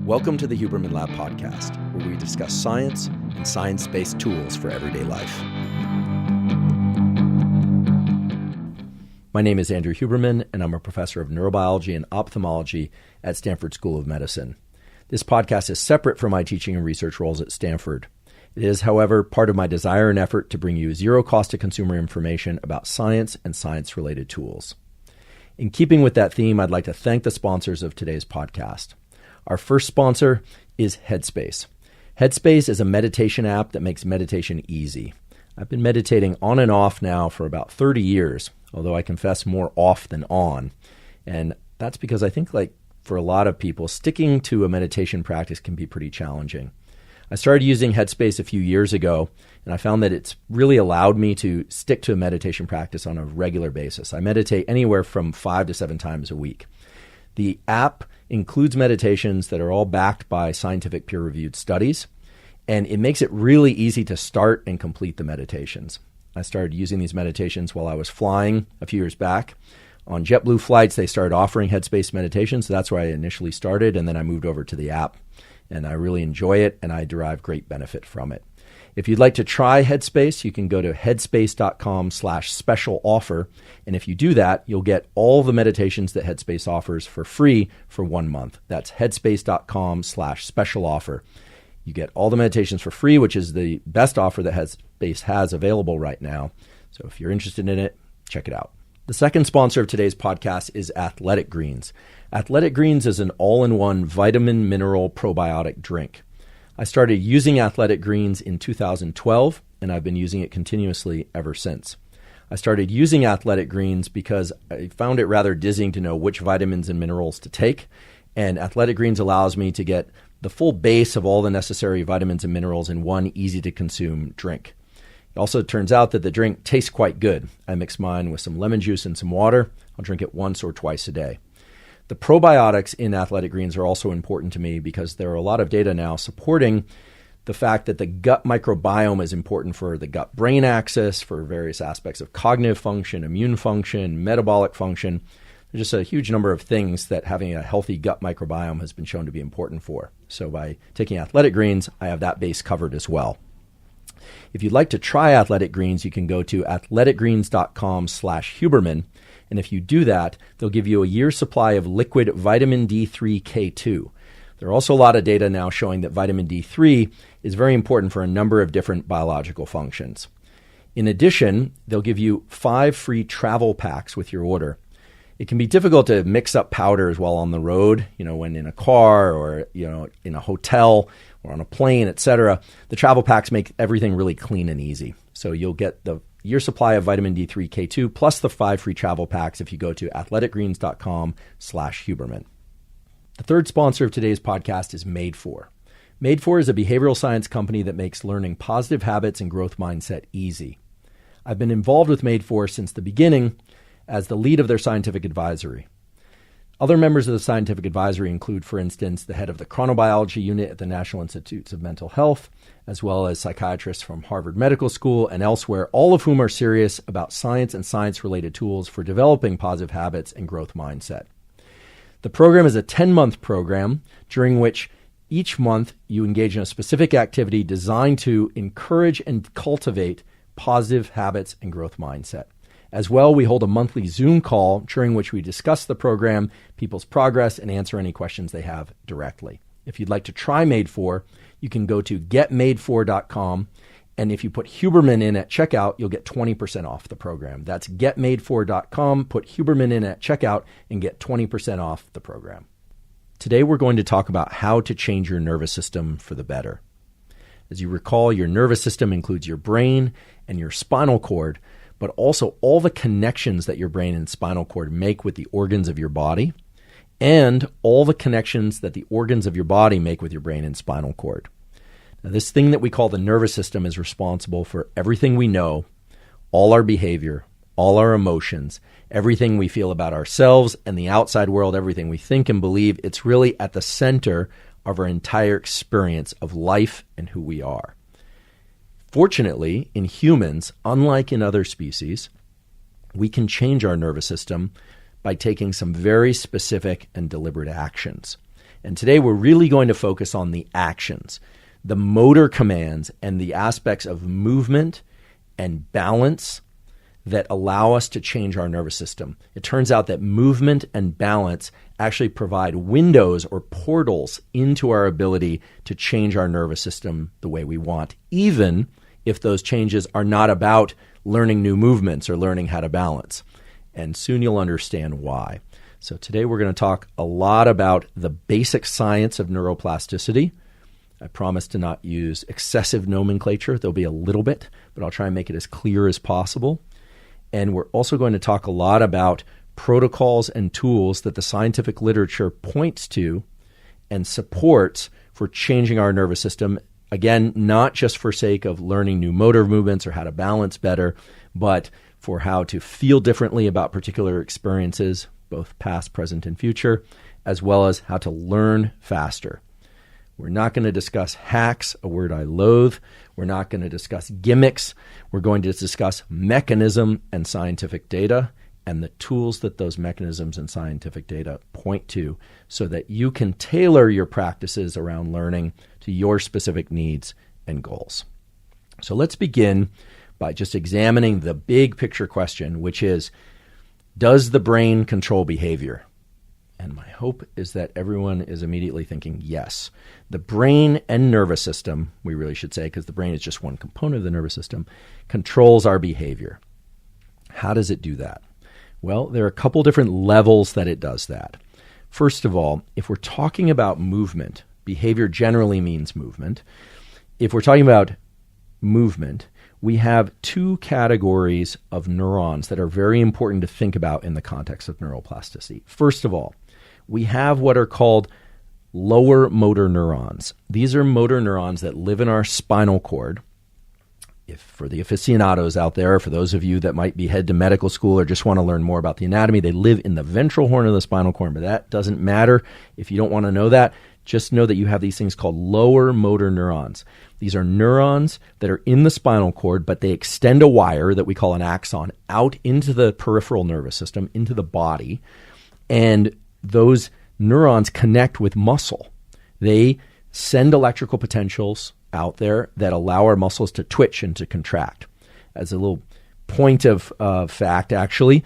Welcome to the Huberman Lab podcast, where we discuss science and science-based tools for everyday life. My name is Andrew Huberman, and I'm a professor of neurobiology and ophthalmology at Stanford School of Medicine. This podcast is separate from my teaching and research roles at Stanford. It is, however, part of my desire and effort to bring you zero-cost-to-consumer information about science and science-related tools. In keeping with that theme, I'd like to thank the sponsors of today's podcast. Our first sponsor is Headspace. Headspace is a meditation app that makes meditation easy. I've been meditating on and off now for about 30 years, although I confess more off than on. And that's because I think, for a lot of people, sticking to a meditation practice can be pretty challenging. I started using Headspace a few years ago, and I found that it's really allowed me to stick to a meditation practice on a regular basis. I meditate anywhere from 5 to 7 times a week. The app includes meditations that are all backed by scientific peer-reviewed studies, and it makes it really easy to start and complete the meditations. I started using these meditations while I was flying a few years back. On JetBlue flights, they started offering Headspace meditations, so that's where I initially started, and then I moved over to the app, and I really enjoy it, and I derive great benefit from it. If you'd like to try Headspace, you can go to headspace.com/special offer. And if you do that, you'll get all the meditations that Headspace offers for free for 1 month. That's headspace.com/special offer. You get all the meditations for free, which is the best offer that Headspace has available right now. So if you're interested in it, check it out. The second sponsor of today's podcast is Athletic Greens. Athletic Greens is an all-in-one vitamin mineral probiotic drink. I started using Athletic Greens in 2012, and I've been using it continuously ever since. I started using Athletic Greens because I found it rather dizzying to know which vitamins and minerals to take, and Athletic Greens allows me to get the full base of all the necessary vitamins and minerals in one easy-to-consume drink. It also turns out that the drink tastes quite good. I mix mine with some lemon juice and some water. I'll drink it once or twice a day. The probiotics in Athletic Greens are also important to me because there are a lot of data now supporting the fact that the gut microbiome is important for the gut-brain axis, for various aspects of cognitive function, immune function, metabolic function. There's just a huge number of things that having a healthy gut microbiome has been shown to be important for. So by taking Athletic Greens, I have that base covered as well. If you'd like to try Athletic Greens, you can go to athleticgreens.com/Huberman. And if you do that, they'll give you a year's supply of liquid vitamin D3K2. There are also a lot of data now showing that vitamin D3 is very important for a number of different biological functions. In addition, they'll give you 5 free travel packs with your order. It can be difficult to mix up powders while on the road, when in a car or, in a hotel or on a plane, etc. The travel packs make everything really clean and easy. So you'll get the year supply of vitamin D3K2 plus the 5 free travel packs if you go to athleticgreens.com/Huberman. The third sponsor of today's podcast is Made4. Made4 is a behavioral science company that makes learning positive habits and growth mindset easy. I've been involved with Made4 since the beginning as the lead of their scientific advisory. Other members of the scientific advisory include, for instance, the head of the chronobiology unit at the National Institutes of Mental Health, as well as psychiatrists from Harvard Medical School and elsewhere, all of whom are serious about science and science-related tools for developing positive habits and growth mindset. The program is a 10-month program during which each month you engage in a specific activity designed to encourage and cultivate positive habits and growth mindset. As well, we hold a monthly Zoom call during which we discuss the program, people's progress, and answer any questions they have directly. If you'd like to try Made4, you can go to getmade4.com, and if you put Huberman in at checkout, you'll get 20% off the program. That's getmade4.com, put Huberman in at checkout, and get 20% off the program. Today, we're going to talk about how to change your nervous system for the better. As you recall, your nervous system includes your brain and your spinal cord, but also all the connections that your brain and spinal cord make with the organs of your body, and all the connections that the organs of your body make with your brain and spinal cord. Now, this thing that we call the nervous system is responsible for everything we know, all our behavior, all our emotions, everything we feel about ourselves and the outside world, everything we think and believe. It's really at the center of our entire experience of life and who we are. Fortunately, in humans, unlike in other species, we can change our nervous system by taking some very specific and deliberate actions. And today we're really going to focus on the actions, the motor commands, and the aspects of movement and balance that allow us to change our nervous system. It turns out that movement and balance actually provide windows or portals into our ability to change our nervous system the way we want, even if those changes are not about learning new movements or learning how to balance. And soon you'll understand why. So today we're going to talk a lot about the basic science of neuroplasticity. I promise to not use excessive nomenclature. There'll be a little bit, but I'll try and make it as clear as possible. And we're also going to talk a lot about protocols and tools that the scientific literature points to and supports for changing our nervous system. Again, not just for sake of learning new motor movements or how to balance better, but for how to feel differently about particular experiences, both past, present, and future, as well as how to learn faster. We're not going to discuss hacks, a word I loathe. We're not going to discuss gimmicks. We're going to discuss mechanism and scientific data and the tools that those mechanisms and scientific data point to so that you can tailor your practices around learning to your specific needs and goals. So let's begin by just examining the big picture question, which is, does the brain control behavior? And my hope is that everyone is immediately thinking yes. The brain and nervous system, we really should say, because the brain is just one component of the nervous system, controls our behavior. How does it do that? Well, there are a couple different levels that it does that. First of all, if we're talking about movement, behavior generally means movement. If we're talking about movement, we have two categories of neurons that are very important to think about in the context of neuroplasticity. First of all, we have what are called lower motor neurons. These are motor neurons that live in our spinal cord. If for the aficionados out there, for those of you that might be headed to medical school or just want to learn more about the anatomy, they live in the ventral horn of the spinal cord, but that doesn't matter. If you don't want to know that, just know that you have these things called lower motor neurons. These are neurons that are in the spinal cord, but they extend a wire that we call an axon out into the peripheral nervous system, into the body, and those neurons connect with muscle. They send electrical potentials out there that allow our muscles to twitch and to contract. As a little point of fact, actually,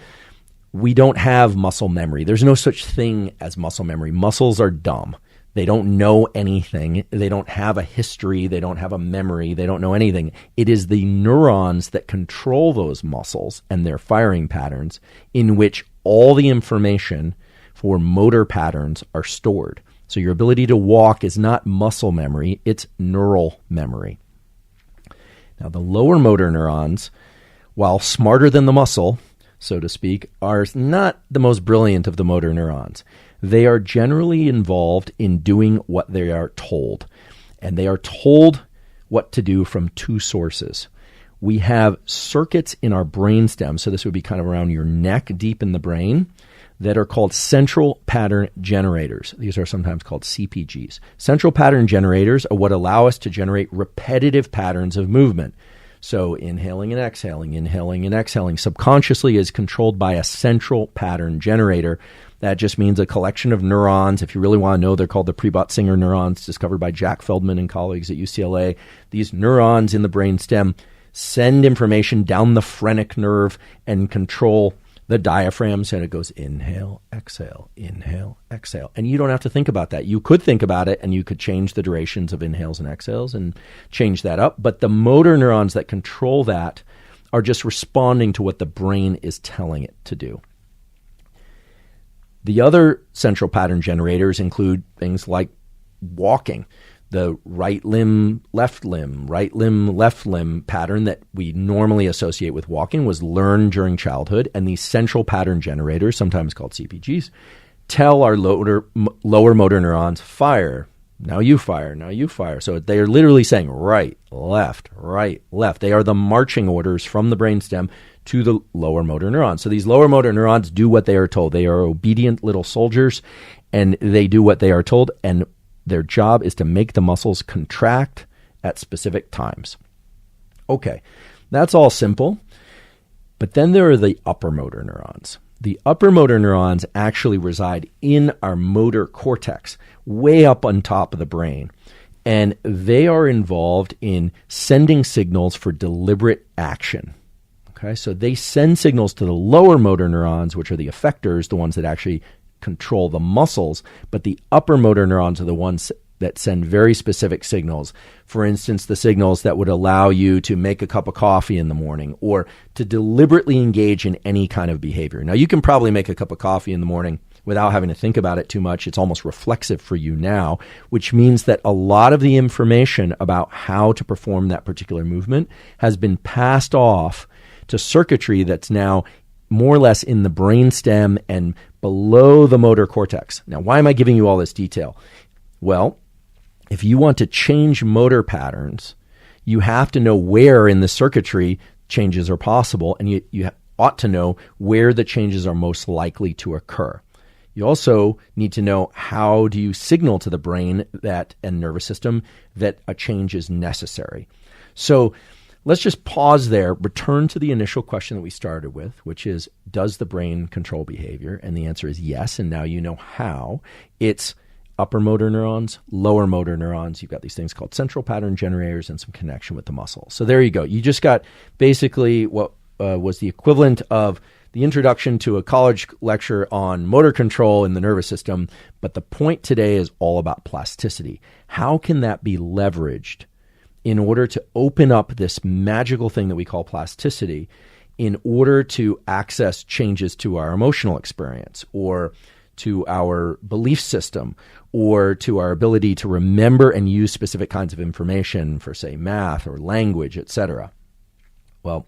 we don't have muscle memory. There's no such thing as muscle memory. Muscles are dumb. They don't know anything. They don't have a history. They don't have a memory. They don't know anything. It is the neurons that control those muscles and their firing patterns in which all the information for motor patterns are stored. So your ability to walk is not muscle memory, it's neural memory. Now the lower motor neurons, while smarter than the muscle, so to speak, are not the most brilliant of the motor neurons. They are generally involved in doing what they are told. And they are told what to do from two sources. We have circuits in our brainstem, so this would be kind of around your neck, deep in the brain, that are called central pattern generators. These are sometimes called CPGs. Central pattern generators are what allow us to generate repetitive patterns of movement. So inhaling and exhaling subconsciously is controlled by a central pattern generator. That just means a collection of neurons. If you really want to know, they're called the Prebot-Singer neurons, discovered by Jack Feldman and colleagues at UCLA. These neurons in the brainstem send information down the phrenic nerve and control the diaphragm, so it goes inhale, exhale, and you don't have to think about that. You could think about it, and you could change the durations of inhales and exhales and change that up, but the motor neurons that control that are just responding to what the brain is telling it to do. The other central pattern generators include things like walking, the right limb, left limb pattern that we normally associate with walking was learned during childhood, and these central pattern generators, sometimes called CPGs, tell our lower motor neurons, fire, now you fire. So they are literally saying right, left. They are the marching orders from the brainstem to the lower motor neurons. So these lower motor neurons do what they are told. They are obedient little soldiers, and they do what they are told, and their job is to make the muscles contract at specific times. Okay, that's all simple. But then there are the upper motor neurons. the upper motor neurons actually reside in our motor cortex, way up on top of the brain. And they are involved in sending signals for deliberate action. Okay, so they send signals to the lower motor neurons, which are the effectors, the ones that actually control the muscles, but the upper motor neurons are the ones that send very specific signals. For instance, the signals that would allow you to make a cup of coffee in the morning or to deliberately engage in any kind of behavior. Now, you can probably make a cup of coffee in the morning without having to think about it too much. It's almost reflexive for you now, which means that a lot of the information about how to perform that particular movement has been passed off to circuitry that's now more or less in the brainstem and below the motor cortex. Now, why am I giving you all this detail? Well, if you want to change motor patterns, you have to know where in the circuitry changes are possible, and you ought to know where the changes are most likely to occur. You also need to know how do you signal to the brain and nervous system that a change is necessary. So let's just pause there, return to the initial question that we started with, which is, does the brain control behavior? And the answer is yes, and now you know how. It's upper motor neurons, lower motor neurons. You've got these things called central pattern generators and some connection with the muscle. So there you go. You just got basically what was the equivalent of the introduction to a college lecture on motor control in the nervous system. But the point today is all about plasticity. How can that be leveraged in order to open up this magical thing that we call plasticity in order to access changes to our emotional experience or to our belief system or to our ability to remember and use specific kinds of information for, say, math or language, etc. Well,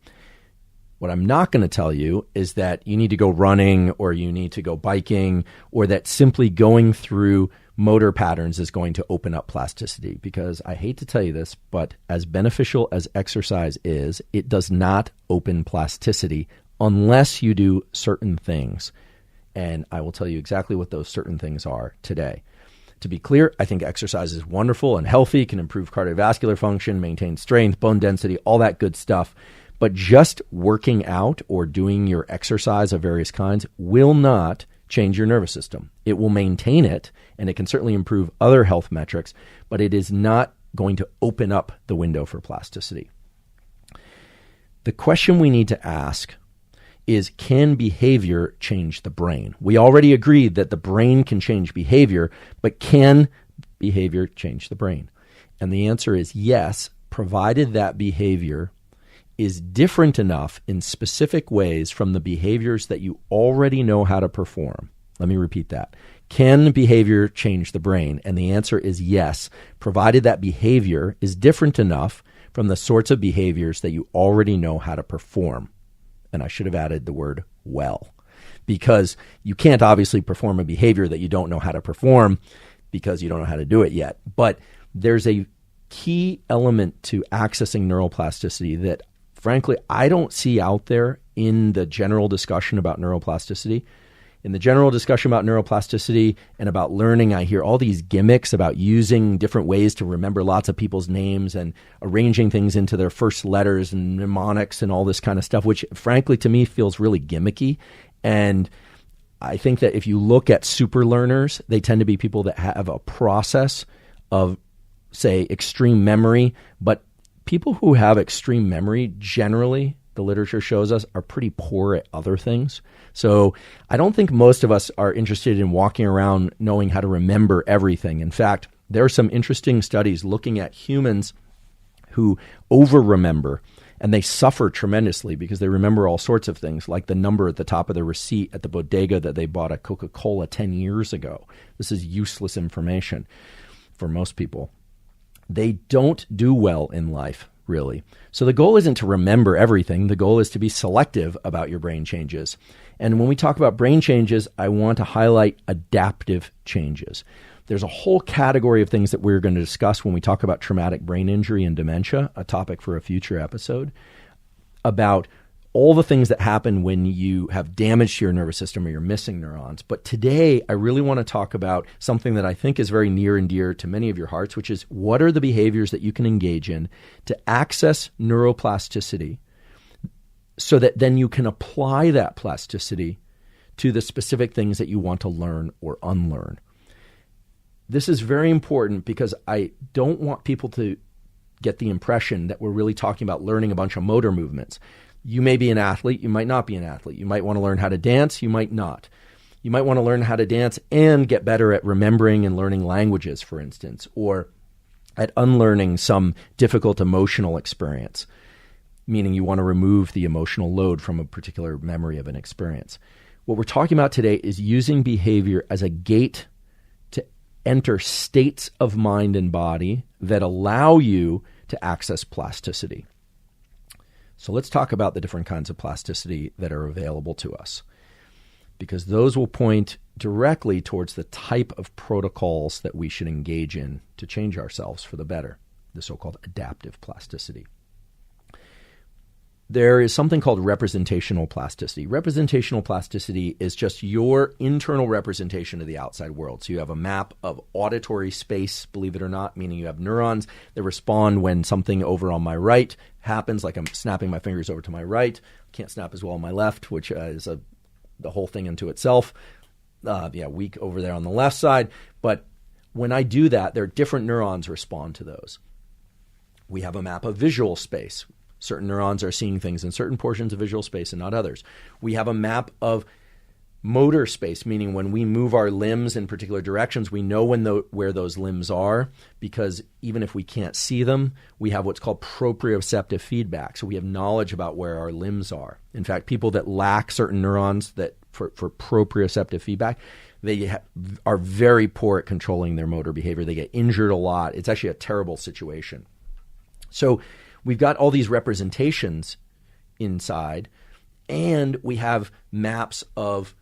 what I'm not going to tell you is that you need to go running or you need to go biking or that simply going through motor patterns is going to open up plasticity, because I hate to tell you this, but as beneficial as exercise is, it does not open plasticity unless you do certain things. And I will tell you exactly what those certain things are today. To be clear, I think exercise is wonderful and healthy, can improve cardiovascular function, maintain strength, bone density, all that good stuff. But just working out or doing your exercise of various kinds will not change your nervous system. It will maintain it, and it can certainly improve other health metrics, but it is not going to open up the window for plasticity. The question we need to ask is, can behavior change the brain? We already agreed that the brain can change behavior, but can behavior change the brain? And the answer is yes, provided that behavior is different enough in specific ways from the behaviors that you already know how to perform. Let me repeat that. Can behavior change the brain? And the answer is yes, provided that behavior is different enough from the sorts of behaviors that you already know how to perform. And I should have added the word well, because you can't obviously perform a behavior that you don't know how to perform because you don't know how to do it yet. But there's a key element to accessing neuroplasticity that, frankly, I don't see out there in the general discussion about neuroplasticity. In the general discussion about neuroplasticity and about learning, I hear all these gimmicks about using different ways to remember lots of people's names and arranging things into their first letters and mnemonics and all this kind of stuff, which frankly to me feels really gimmicky. And I think that if you look at super learners, they tend to be people that have a process of, say, extreme memory. But people who have extreme memory generally, the literature shows us, are pretty poor at other things. So I don't think most of us are interested in walking around knowing how to remember everything. In fact, there are some interesting studies looking at humans who over-remember, and they suffer tremendously because they remember all sorts of things, like the number at the top of the receipt at the bodega that they bought a Coca-Cola 10 years ago. This is useless information for most people. They don't do well in life, really. So the goal isn't to remember everything. The goal is to be selective about your brain changes. And when we talk about brain changes, I want to highlight adaptive changes. There's a whole category of things that we're going to discuss when we talk about traumatic brain injury and dementia, a topic for a future episode, about all the things that happen when you have damage to your nervous system or you're missing neurons. But today, I really want to talk about something that I think is very near and dear to many of your hearts, which is, what are the behaviors that you can engage in to access neuroplasticity so that then you can apply that plasticity to the specific things that you want to learn or unlearn. This is very important because I don't want people to get the impression that we're really talking about learning a bunch of motor movements. You may be an athlete, you might not be an athlete. You might want to learn how to dance, you might not. You might want to learn how to dance and get better at remembering and learning languages, for instance, or at unlearning some difficult emotional experience, meaning you want to remove the emotional load from a particular memory of an experience. What we're talking about today is using behavior as a gate to enter states of mind and body that allow you to access plasticity. So let's talk about the different kinds of plasticity that are available to us, because those will point directly towards the type of protocols that we should engage in to change ourselves for the better, the so-called adaptive plasticity. There is something called representational plasticity. Representational plasticity is just your internal representation of the outside world. So you have a map of auditory space, believe it or not, meaning you have neurons that respond when something over on my right happens, like I'm snapping my fingers over to my right. Can't snap as well on my left, which is the whole thing unto itself. Weak over there on the left side. But when I do that, there are different neurons respond to those. We have a map of visual space. Certain neurons are seeing things in certain portions of visual space and not others. We have a map of motor space, meaning when we move our limbs in particular directions, we know where those limbs are, because even if we can't see them, we have what's called proprioceptive feedback. So we have knowledge about where our limbs are. In fact, people that lack certain neurons that for proprioceptive feedback, they are very poor at controlling their motor behavior. They get injured a lot. It's actually a terrible situation. So we've got all these representations inside, and we have maps of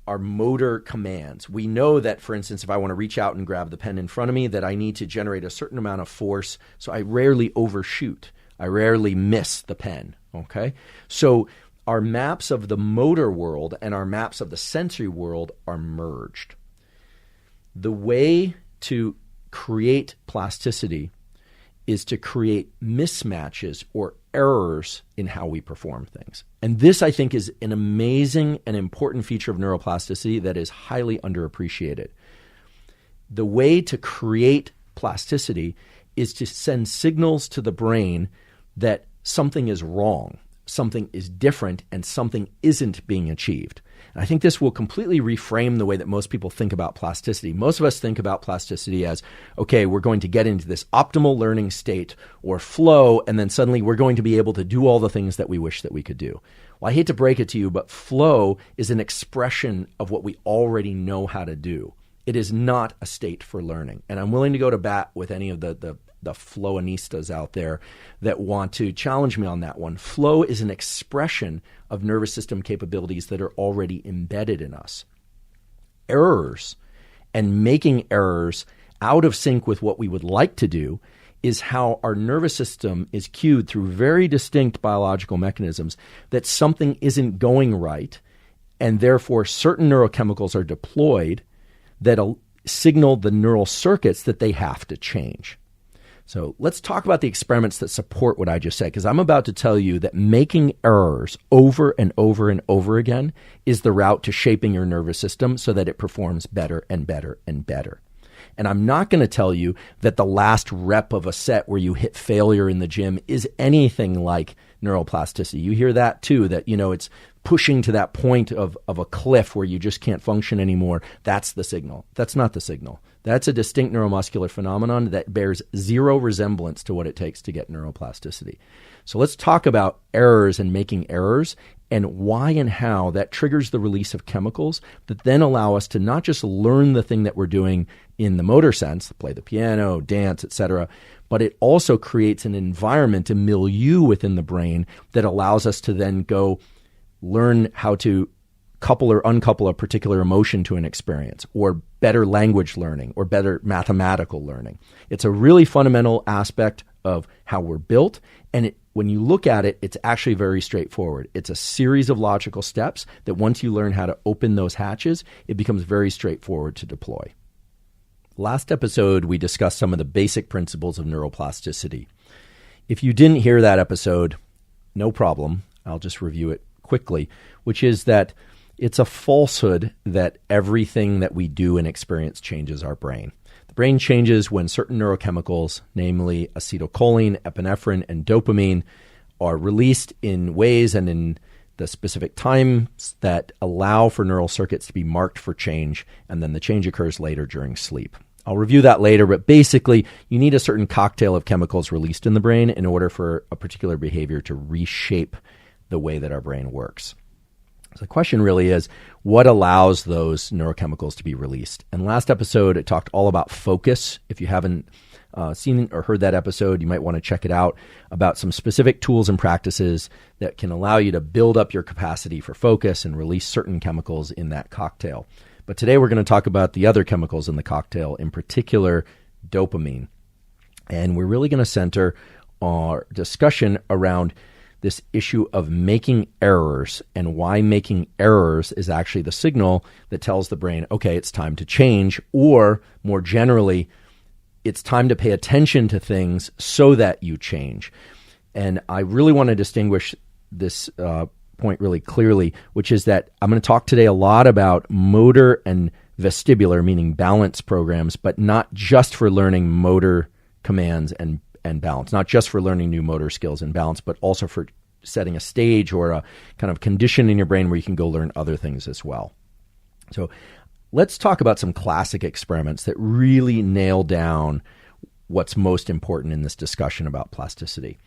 our motor commands. We know that, for instance, if I want to reach out and grab the pen in front of me, that I need to generate a certain amount of force, so I rarely overshoot. I rarely miss the pen, okay? So our maps of the motor world and our maps of the sensory world are merged. The way to create plasticity is to create mismatches or errors in how we perform things. And this, I think, is an amazing and important feature of neuroplasticity that is highly underappreciated. The way to create plasticity is to send signals to the brain that something is wrong, something is different, and something isn't being achieved. And I think this will completely reframe the way that most people think about plasticity. Most of us think about plasticity as, okay, we're going to get into this optimal learning state or flow, and then suddenly we're going to be able to do all the things that we wish that we could do. Well, I hate to break it to you, but flow is an expression of what we already know how to do. It is not a state for learning. And I'm willing to go to bat with any of the flowanistas out there that want to challenge me on that one. Flow is an expression of nervous system capabilities that are already embedded in us. Errors and making errors out of sync with what we would like to do is how our nervous system is cued through very distinct biological mechanisms that something isn't going right, and therefore certain neurochemicals are deployed that signal the neural circuits that they have to change. So let's talk about the experiments that support what I just said, because I'm about to tell you that making errors over and over and over again is the route to shaping your nervous system so that it performs better and better and better. And I'm not going to tell you that the last rep of a set where you hit failure in the gym is anything like neuroplasticity. You hear that too, that, it's pushing to that point of a cliff where you just can't function anymore. That's the signal. That's not the signal. That's a distinct neuromuscular phenomenon that bears zero resemblance to what it takes to get neuroplasticity. So let's talk about errors and making errors and why and how that triggers the release of chemicals that then allow us to not just learn the thing that we're doing in the motor sense, play the piano, dance, etc., but it also creates an environment, a milieu within the brain that allows us to then go learn how to couple or uncouple a particular emotion to an experience, or better language learning, or better mathematical learning. It's a really fundamental aspect of how we're built, and when you look at it, it's actually very straightforward. It's a series of logical steps that once you learn how to open those hatches, it becomes very straightforward to deploy. Last episode, we discussed some of the basic principles of neuroplasticity. If you didn't hear that episode, no problem. I'll just review it quickly, which is that It's a falsehood that everything that we do and experience changes our brain. The brain changes when certain neurochemicals, namely acetylcholine, epinephrine, and dopamine, are released in ways and in the specific times that allow for neural circuits to be marked for change, and then the change occurs later during sleep. I'll review that later, but basically, you need a certain cocktail of chemicals released in the brain in order for a particular behavior to reshape the way that our brain works. So the question really is, what allows those neurochemicals to be released? And last episode, it talked all about focus. If you haven't seen or heard that episode, you might want to check it out, about some specific tools and practices that can allow you to build up your capacity for focus and release certain chemicals in that cocktail. But today we're going to talk about the other chemicals in the cocktail, in particular dopamine. And we're really going to center our discussion around this issue of making errors and why making errors is actually the signal that tells the brain, okay, it's time to change, or more generally, it's time to pay attention to things so that you change. And I really want to distinguish this point really clearly, which is that I'm going to talk today a lot about motor and vestibular, meaning balance programs, but not just for learning motor commands and balance, not just for learning new motor skills and balance, but also for setting a stage or a kind of condition in your brain where you can go learn other things as well. So let's talk about some classic experiments that really nail down what's most important in this discussion about plasticity.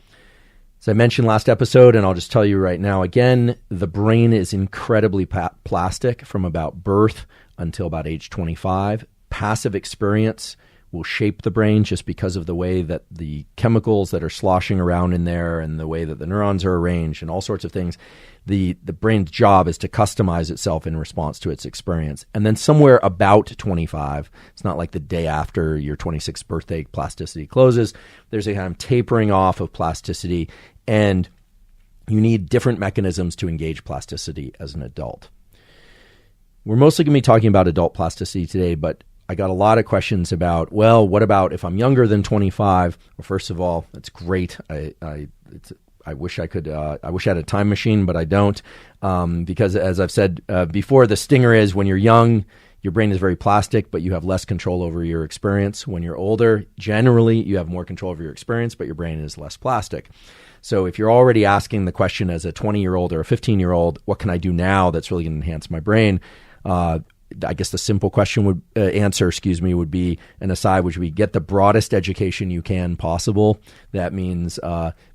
As I mentioned last episode, and I'll just tell you right now again, the brain is incredibly plastic from about birth until about age 25. Passive experience will shape the brain just because of the way that the chemicals that are sloshing around in there and the way that the neurons are arranged and all sorts of things. The brain's job is to customize itself in response to its experience. And then somewhere about 25, it's not like the day after your 26th birthday plasticity closes, there's a kind of tapering off of plasticity, and you need different mechanisms to engage plasticity as an adult. We're mostly going to be talking about adult plasticity today, but I got a lot of questions about, well, what about if I'm younger than 25? Well, first of all, that's great. I wish I could. I wish I had a time machine, but I don't, because as I've said before, the stinger is when you're young, your brain is very plastic, but you have less control over your experience. When you're older, generally, you have more control over your experience, but your brain is less plastic. So if you're already asking the question as a 20-year-old or a 15-year-old, what can I do now that's really going to enhance my brain? I guess the simple question would would be an aside, which would be get the broadest education you can possible. That means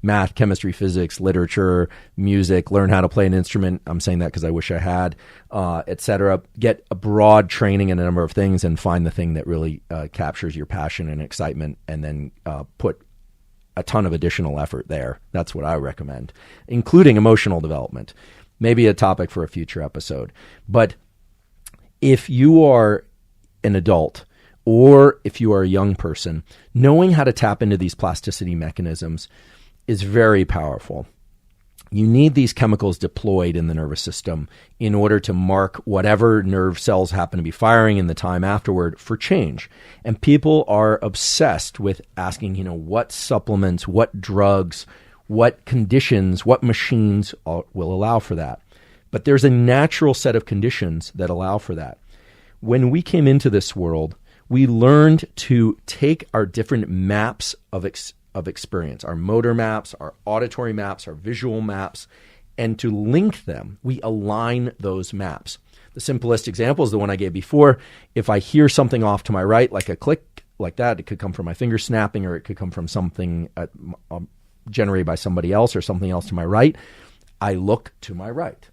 math, chemistry, physics, literature, music, learn how to play an instrument. I'm saying that because I wish I had, etc. Get a broad training in a number of things and find the thing that really captures your passion and excitement, and then put a ton of additional effort there. That's what I recommend, including emotional development. Maybe a topic for a future episode. But if you are an adult or if you are a young person, knowing how to tap into these plasticity mechanisms is very powerful. You need these chemicals deployed in the nervous system in order to mark whatever nerve cells happen to be firing in the time afterward for change. And people are obsessed with asking, what supplements, what drugs, what conditions, what machines will allow for that. But there's a natural set of conditions that allow for that. When we came into this world, we learned to take our different maps of experience, our motor maps, our auditory maps, our visual maps, and to link them. We align those maps. The simplest example is the one I gave before. If I hear something off to my right, like a click like that, it could come from my finger snapping, or it could come from something generated by somebody else or something else to my right. I look to my right.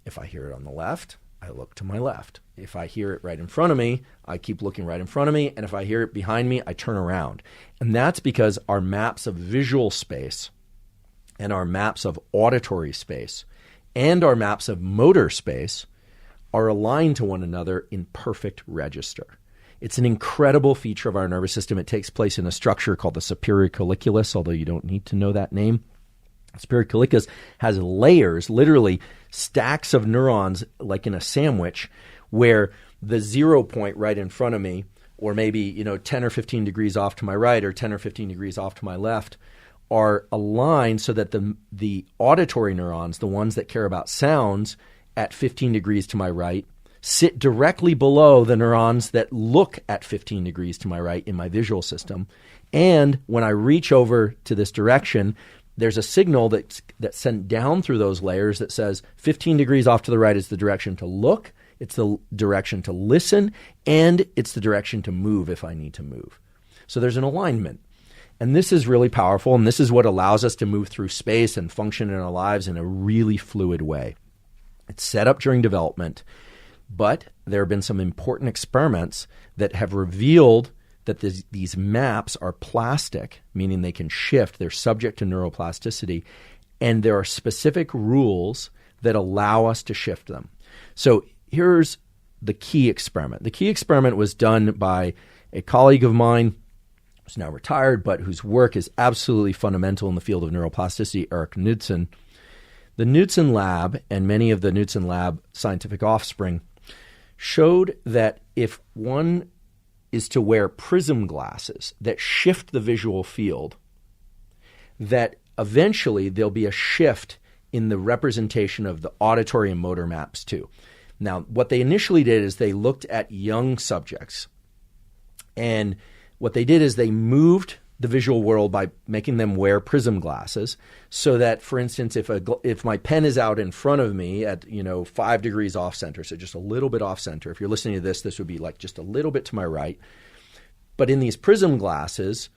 If I hear it on the left, I look to my left. If I hear it right in front of me, I keep looking right in front of me. And if I hear it behind me, I turn around. And that's because our maps of visual space and our maps of auditory space and our maps of motor space are aligned to one another in perfect register. It's an incredible feature of our nervous system. It takes place in a structure called the superior colliculus, although you don't need to know that name. Superior colliculus has layers, literally stacks of neurons like in a sandwich, where the 0 point right in front of me, or maybe 10 or 15 degrees off to my right or 10 or 15 degrees off to my left, are aligned so that the auditory neurons, the ones that care about sounds at 15 degrees to my right sit directly below the neurons that look at 15 degrees to my right in my visual system. And when I reach over to this direction, there's a signal that's sent down through those layers that says 15 degrees off to the right is the direction to look, it's the direction to listen, and it's the direction to move if I need to move. So there's an alignment. And this is really powerful, and this is what allows us to move through space and function in our lives in a really fluid way. It's set up during development, but there have been some important experiments that have revealed that these maps are plastic, meaning they can shift. They're subject to neuroplasticity, and there are specific rules that allow us to shift them. So here's the key experiment. The key experiment was done by a colleague of mine who's now retired, but whose work is absolutely fundamental in the field of neuroplasticity, Eric Knudsen. The Knudsen lab and many of the Knudsen lab scientific offspring showed that if one is to wear prism glasses that shift the visual field, that eventually there'll be a shift in the representation of the auditory and motor maps too. Now, what they initially did is they looked at young subjects, and what they did is they moved the visual world by making them wear prism glasses, so that, for instance, if my pen is out in front of me at 5 degrees off center, so just a little bit off center. If you're listening to this would be like just a little bit to my right. But in these prism glasses,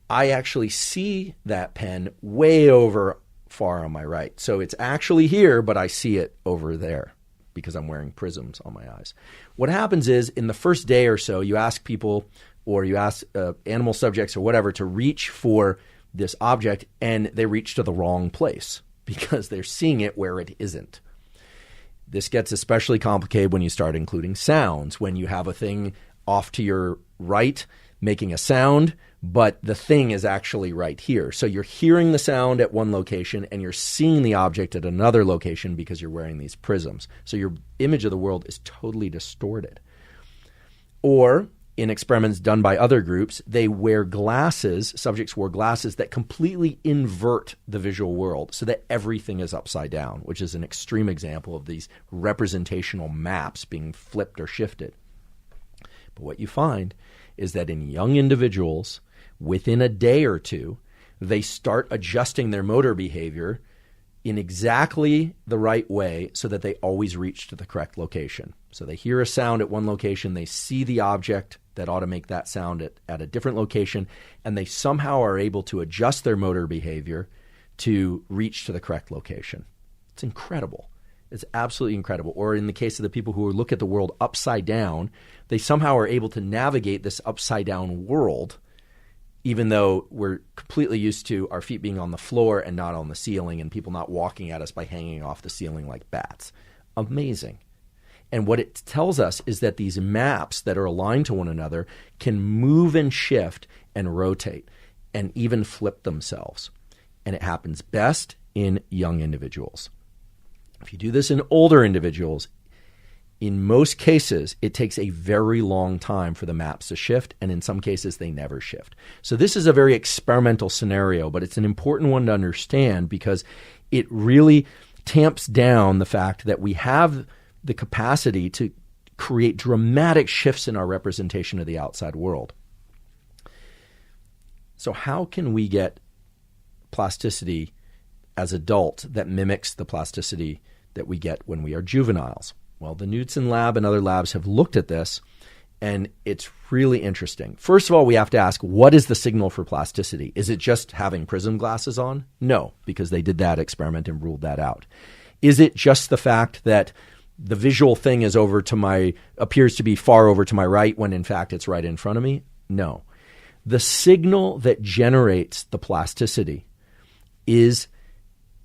I actually see that pen way over far on my right. So it's actually here, but I see it over there because I'm wearing prisms on my eyes. What happens is, in the first day or so, you ask people, or you ask animal subjects or whatever, to reach for this object, and they reach to the wrong place because they're seeing it where it isn't. This gets especially complicated when you start including sounds, when you have a thing off to your right making a sound, but the thing is actually right here. So you're hearing the sound at one location and you're seeing the object at another location because you're wearing these prisms. So your image of the world is totally distorted. Or in experiments done by other groups, they wear glasses, subjects wore glasses that completely invert the visual world so that everything is upside down, which is an extreme example of these representational maps being flipped or shifted. But what you find is that in young individuals, within a day or two, they start adjusting their motor behavior in exactly the right way so that they always reach to the correct location. So they hear a sound at one location, they see the object that ought to make that sound at a different location, and they somehow are able to adjust their motor behavior to reach to the correct location. It's incredible. It's absolutely incredible. Or in the case of the people who look at the world upside down, they somehow are able to navigate this upside down world, even though we're completely used to our feet being on the floor and not on the ceiling, and people not walking at us by hanging off the ceiling like bats. Amazing. And what it tells us is that these maps that are aligned to one another can move and shift and rotate and even flip themselves. And it happens best in young individuals. If you do this in older individuals, in most cases, it takes a very long time for the maps to shift, and in some cases, they never shift. So this is a very experimental scenario, but it's an important one to understand because it really tamps down the fact that we have the capacity to create dramatic shifts in our representation of the outside world. So how can we get plasticity as adults that mimics the plasticity that we get when we are juveniles? Well, the Knudsen lab and other labs have looked at this, and it's really interesting. First of all, we have to ask, what is the signal for plasticity? Is it just having prism glasses on? No, because they did that experiment and ruled that out. Is it just the fact that the visual thing is appears to be far over to my right when in fact it's right in front of me? No. The signal that generates the plasticity is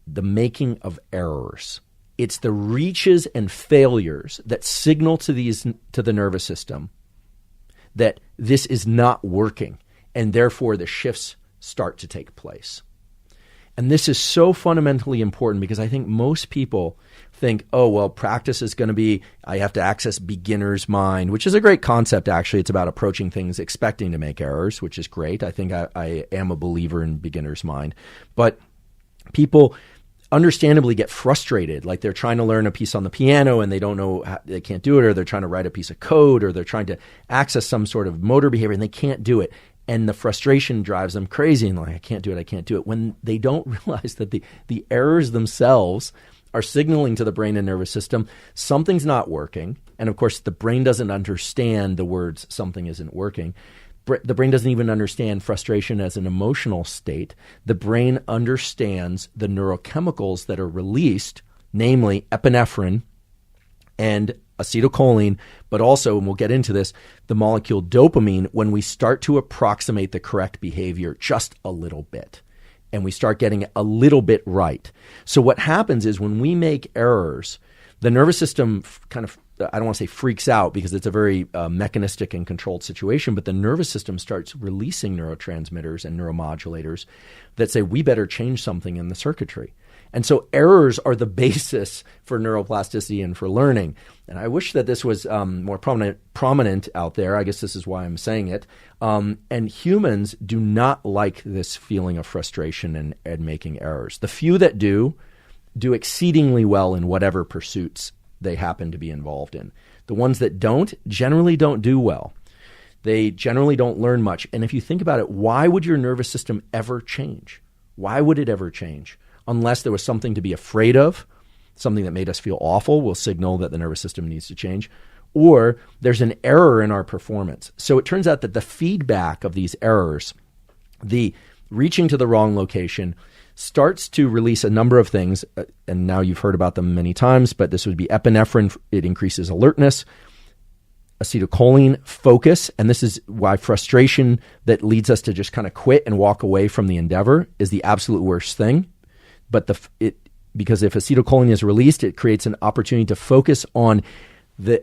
the making of errors. It's the reaches and failures that signal to the nervous system that this is not working, and therefore the shifts start to take place. And this is so fundamentally important because I think most people think, oh, well, practice is going to be, I have to access beginner's mind, which is a great concept, actually. It's about approaching things expecting to make errors, which is great. I think I am a believer in beginner's mind. But people understandably get frustrated, like they're trying to learn a piece on the piano and they don't know how, they can't do it, or they're trying to write a piece of code, or they're trying to access some sort of motor behavior and they can't do it. And the frustration drives them crazy and like, I can't do it. When they don't realize that the errors themselves are signaling to the brain and nervous system, something's not working. And of course, the brain doesn't understand the words, something isn't working. The brain doesn't even understand frustration as an emotional state. The brain understands the neurochemicals that are released, namely epinephrine and acetylcholine, but also, and we'll get into this, the molecule dopamine, when we start to approximate the correct behavior just a little bit, and we start getting it a little bit right. So what happens is when we make errors, the nervous system kind of, I don't want to say freaks out because it's a very mechanistic and controlled situation, but the nervous system starts releasing neurotransmitters and neuromodulators that say we better change something in the circuitry. And so errors are the basis for neuroplasticity and for learning. And I wish that this was more prominent out there. I guess this is why I'm saying it. And humans do not like this feeling of frustration and making errors. The few that do exceedingly well in whatever pursuits they happen to be involved in. The ones that don't generally don't do well. They generally don't learn much. And if you think about it, why would your nervous system ever change? Why would it ever change? Unless there was something to be afraid of, something that made us feel awful will signal that the nervous system needs to change, or there's an error in our performance. So it turns out that the feedback of these errors, the reaching to the wrong location, starts to release a number of things, and now you've heard about them many times, but this would be epinephrine. It increases alertness. Acetylcholine, focus, and this is why frustration that leads us to just kind of quit and walk away from the endeavor is the absolute worst thing. But because if acetylcholine is released, it creates an opportunity to focus on the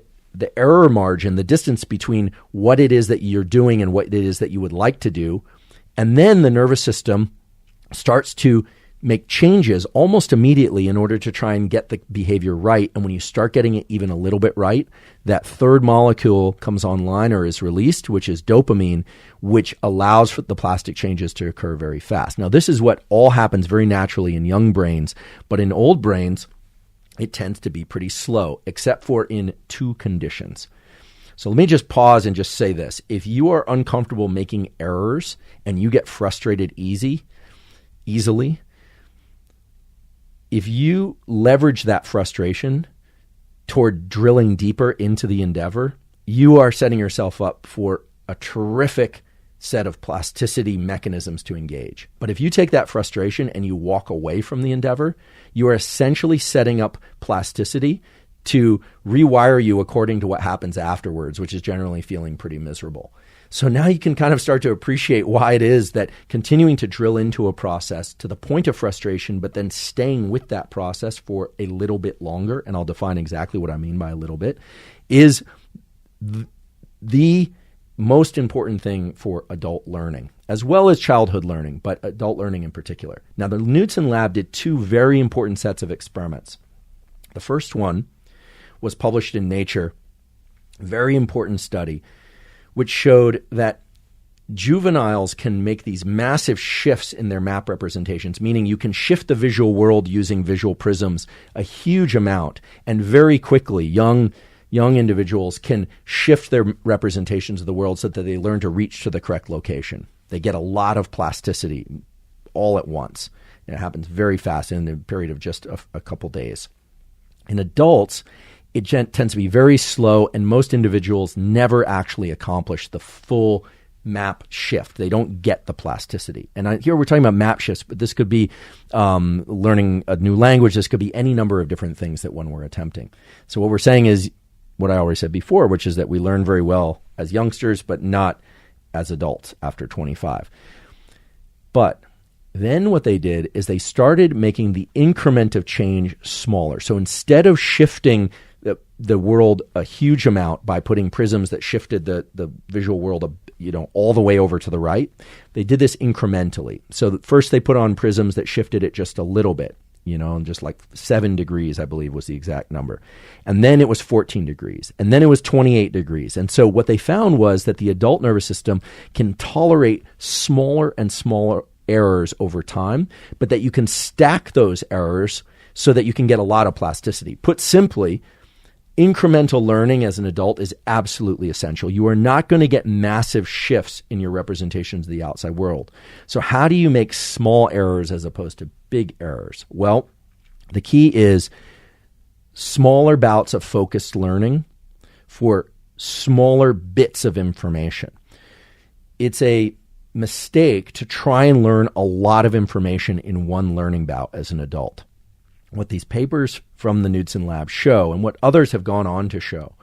error margin, the distance between what it is that you're doing and what it is that you would like to do. And then the nervous system starts to make changes almost immediately in order to try and get the behavior right. And when you start getting it even a little bit right, that third molecule comes online or is released, which is dopamine, which allows for the plastic changes to occur very fast. Now, this is what all happens very naturally in young brains, but in old brains, it tends to be pretty slow, except for in two conditions. So let me just pause and just say this. If you are uncomfortable making errors and you get frustrated easily, if you leverage that frustration toward drilling deeper into the endeavor, you are setting yourself up for a terrific set of plasticity mechanisms to engage. But if you take that frustration and you walk away from the endeavor, you are essentially setting up plasticity to rewire you according to what happens afterwards, which is generally feeling pretty miserable. So now you can kind of start to appreciate why it is that continuing to drill into a process to the point of frustration, but then staying with that process for a little bit longer, and I'll define exactly what I mean by a little bit, is the most important thing for adult learning, as well as childhood learning, but adult learning in particular. Now, the Knudsen lab did two very important sets of experiments. The first one was published in Nature, very important study, which showed that juveniles can make these massive shifts in their map representations, meaning you can shift the visual world using visual prisms a huge amount, and very quickly young individuals can shift their representations of the world so that they learn to reach to the correct location. They get a lot of plasticity all at once, and it happens very fast in a period of just a couple days. In adults, it tends to be very slow, and most individuals never actually accomplish the full map shift. They don't get the plasticity. And here we're talking about map shifts, but this could be learning a new language. This could be any number of different things that one were attempting. So what we're saying is what I already said before, which is that we learn very well as youngsters, but not as adults after 25. But then what they did is they started making the increment of change smaller. So instead of shifting the world a huge amount by putting prisms that shifted the visual world, all the way over to the right, they did this incrementally. So first they put on prisms that shifted it just a little bit, just like 7 degrees, I believe was the exact number. And then it was 14 degrees. And then it was 28 degrees. And so what they found was that the adult nervous system can tolerate smaller and smaller errors over time, but that you can stack those errors so that you can get a lot of plasticity. Put simply, incremental learning as an adult is absolutely essential. You are not going to get massive shifts in your representations of the outside world. So how do you make small errors as opposed to big errors? Well, the key is smaller bouts of focused learning for smaller bits of information. It's a mistake to try and learn a lot of information in one learning bout as an adult. What these papers from the Knudsen lab show, and what others have gone on to show,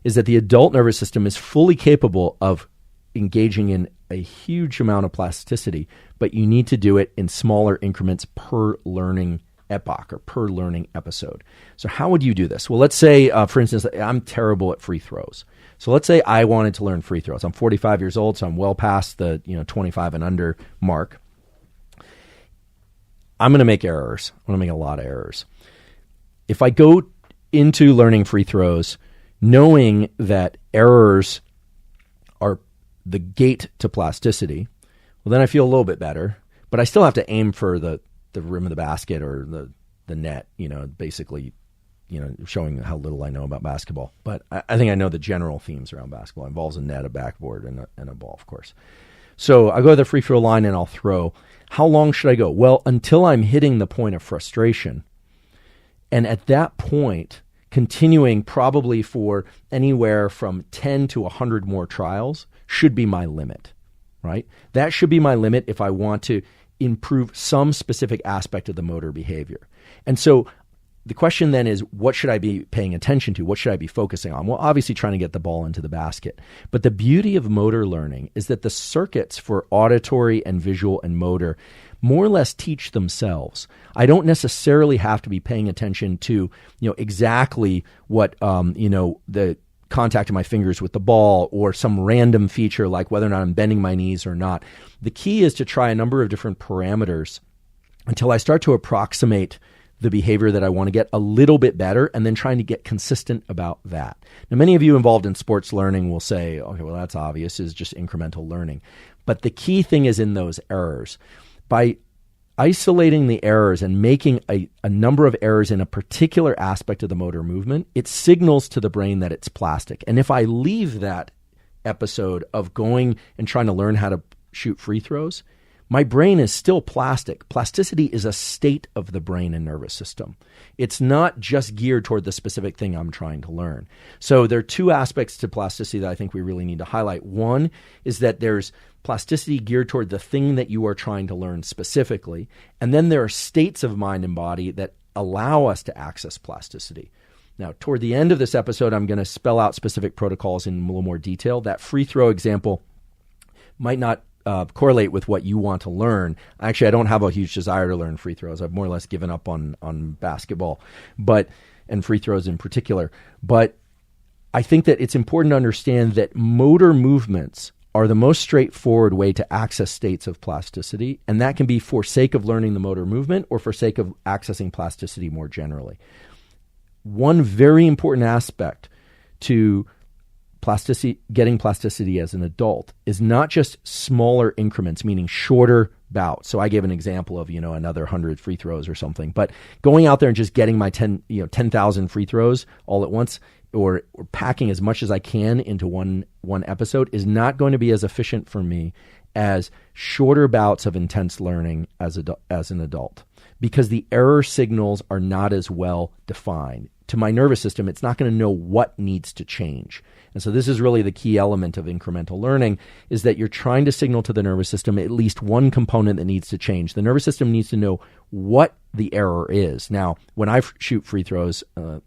is that the adult nervous system is fully capable of engaging in a huge amount of plasticity, but you need to do it in smaller increments per learning epoch or per learning episode. So how would you do this? Well, let's say, for instance, I'm terrible at free throws. So let's say I wanted to learn free throws. I'm 45 years old, so I'm well past the 25 and under mark. I'm going to make errors. I'm going to make a lot of errors. If I go into learning free throws knowing that errors are the gate to plasticity, well, then I feel a little bit better, but I still have to aim for the rim of the basket or the net, basically, showing how little I know about basketball. But I think I know the general themes around basketball. It involves a net, a backboard, and a ball, of course. So I go to the free throw line and I'll throw. How long should I go? Well, until I'm hitting the point of frustration. And at that point, continuing probably for anywhere from 10 to 100 more trials should be my limit, right? That should be my limit if I want to improve some specific aspect of the motor behavior. And so the question then is, what should I be paying attention to? What should I be focusing on? Well, obviously trying to get the ball into the basket. But the beauty of motor learning is that the circuits for auditory and visual and motor more or less teach themselves. I don't necessarily have to be paying attention to, exactly what, the contact of my fingers with the ball or some random feature like whether or not I'm bending my knees or not. The key is to try a number of different parameters until I start to approximate the behavior that I want to get a little bit better, and then trying to get consistent about that. Now, many of you involved in sports learning will say, okay, well, that's obvious, is just incremental learning. But the key thing is in those errors. By isolating the errors and making a number of errors in a particular aspect of the motor movement, it signals to the brain that it's plastic. And if I leave that episode of going and trying to learn how to shoot free throws, my brain is still plastic. Plasticity is a state of the brain and nervous system. It's not just geared toward the specific thing I'm trying to learn. So there are two aspects to plasticity that I think we really need to highlight. One is that there's plasticity geared toward the thing that you are trying to learn specifically. And then there are states of mind and body that allow us to access plasticity. Now, toward the end of this episode, I'm going to spell out specific protocols in a little more detail. That free throw example might not correlate with what you want to learn. Actually, I don't have a huge desire to learn free throws. I've more or less given up on basketball, and free throws in particular. But I think that it's important to understand that motor movements are the most straightforward way to access states of plasticity, and that can be for sake of learning the motor movement or for sake of accessing plasticity more generally. One very important aspect to getting plasticity as an adult is not just smaller increments, meaning shorter bouts. So I gave an example of, another 100 free throws or something, but going out there and just getting my 10,000 free throws all at once, or packing as much as I can into one episode is not going to be as efficient for me as shorter bouts of intense learning as an adult, because the error signals are not as well defined. To my nervous system, it's not going to know what needs to change. And so this is really the key element of incremental learning, is that you're trying to signal to the nervous system at least one component that needs to change. The nervous system needs to know what the error is. Now, when I shoot free throws,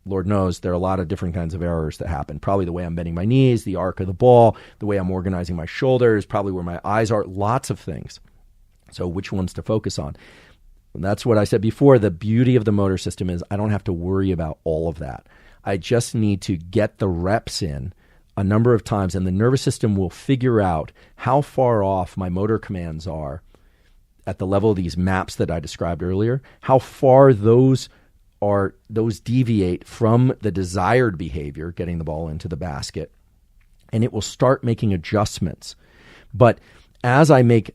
Lord knows there are a lot of different kinds of errors that happen. Probably the way I'm bending my knees, the arc of the ball, the way I'm organizing my shoulders, probably where my eyes are, lots of things. So which ones to focus on? And that's what I said before. The beauty of the motor system is I don't have to worry about all of that. I just need to get the reps in a number of times, and the nervous system will figure out how far off my motor commands are at the level of these maps that I described earlier, how far those deviate from the desired behavior, getting the ball into the basket, and it will start making adjustments. But as I make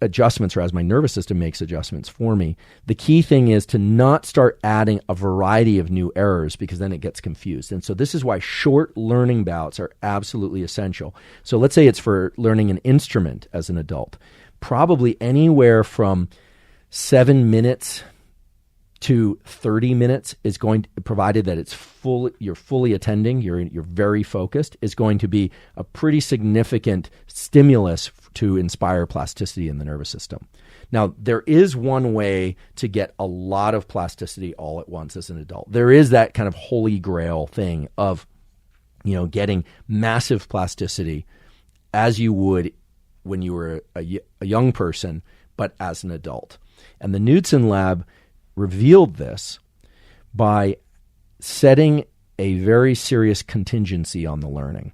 adjustments, or as my nervous system makes adjustments for me, the key thing is to not start adding a variety of new errors, because then it gets confused. And so this is why short learning bouts are absolutely essential. So let's say it's for learning an instrument as an adult. Probably anywhere from 7 minutes to 30 minutes is going to, provided that it's full, you're fully attending, you're very focused, is going to be a pretty significant stimulus to inspire plasticity in the nervous system. Now, there is one way to get a lot of plasticity all at once as an adult. There is that kind of holy grail thing of, getting massive plasticity as you would when you were a young person, but as an adult. And the Knudsen lab revealed this by setting a very serious contingency on the learning.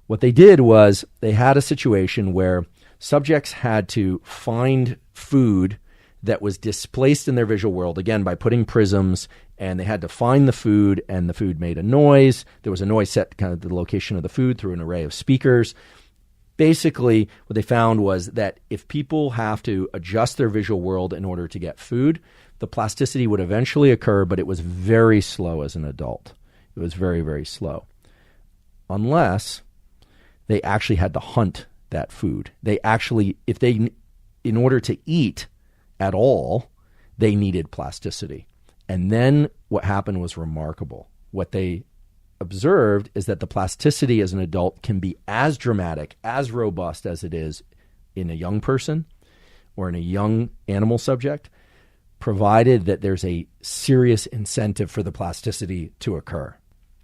What they did was they had a situation where subjects had to find food that was displaced in their visual world, again, by putting prisms, and they had to find the food, and the food made a noise. There was a noise set kind of the location of the food through an array of speakers. Basically, what they found was that if people have to adjust their visual world in order to get food, the plasticity would eventually occur, but it was very slow as an adult. It was very, very slow. Unless they actually had to hunt that food. They actually, in order to eat at all, they needed plasticity. And then what happened was remarkable. What they observed is that the plasticity as an adult can be as dramatic, as robust as it is in a young person or in a young animal subject, provided that there's a serious incentive for the plasticity to occur.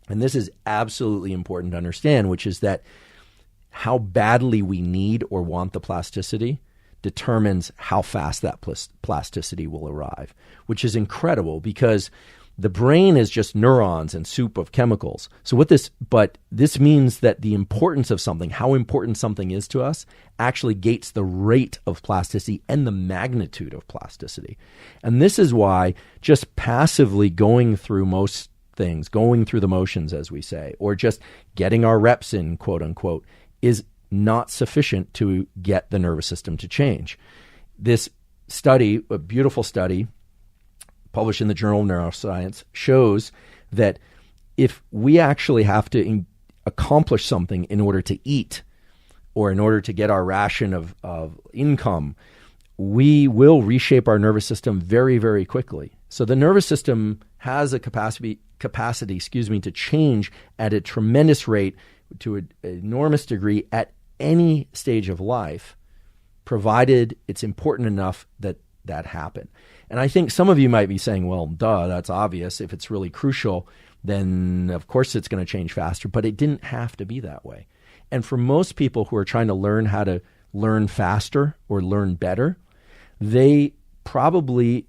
And this is absolutely important to understand, which is that how badly we need or want the plasticity determines how fast that plasticity will arrive, which is incredible because the brain is just neurons and soup of chemicals. But this means that the importance of something, how important something is to us, actually gates the rate of plasticity and the magnitude of plasticity. And this is why just passively going through most things, going through the motions, as we say, or just getting our reps in, quote unquote, is not sufficient to get the nervous system to change. This study, a beautiful study, published in the Journal of Neuroscience, shows that if we actually have to accomplish something in order to eat or in order to get our ration of income, we will reshape our nervous system very, very quickly. So the nervous system has a capacity, to change at a tremendous rate to an enormous degree at any stage of life, provided it's important enough that happen. And I think some of you might be saying, well, duh, that's obvious. If it's really crucial, then of course it's going to change faster. But it didn't have to be that way. And for most people who are trying to learn how to learn faster or learn better, they probably,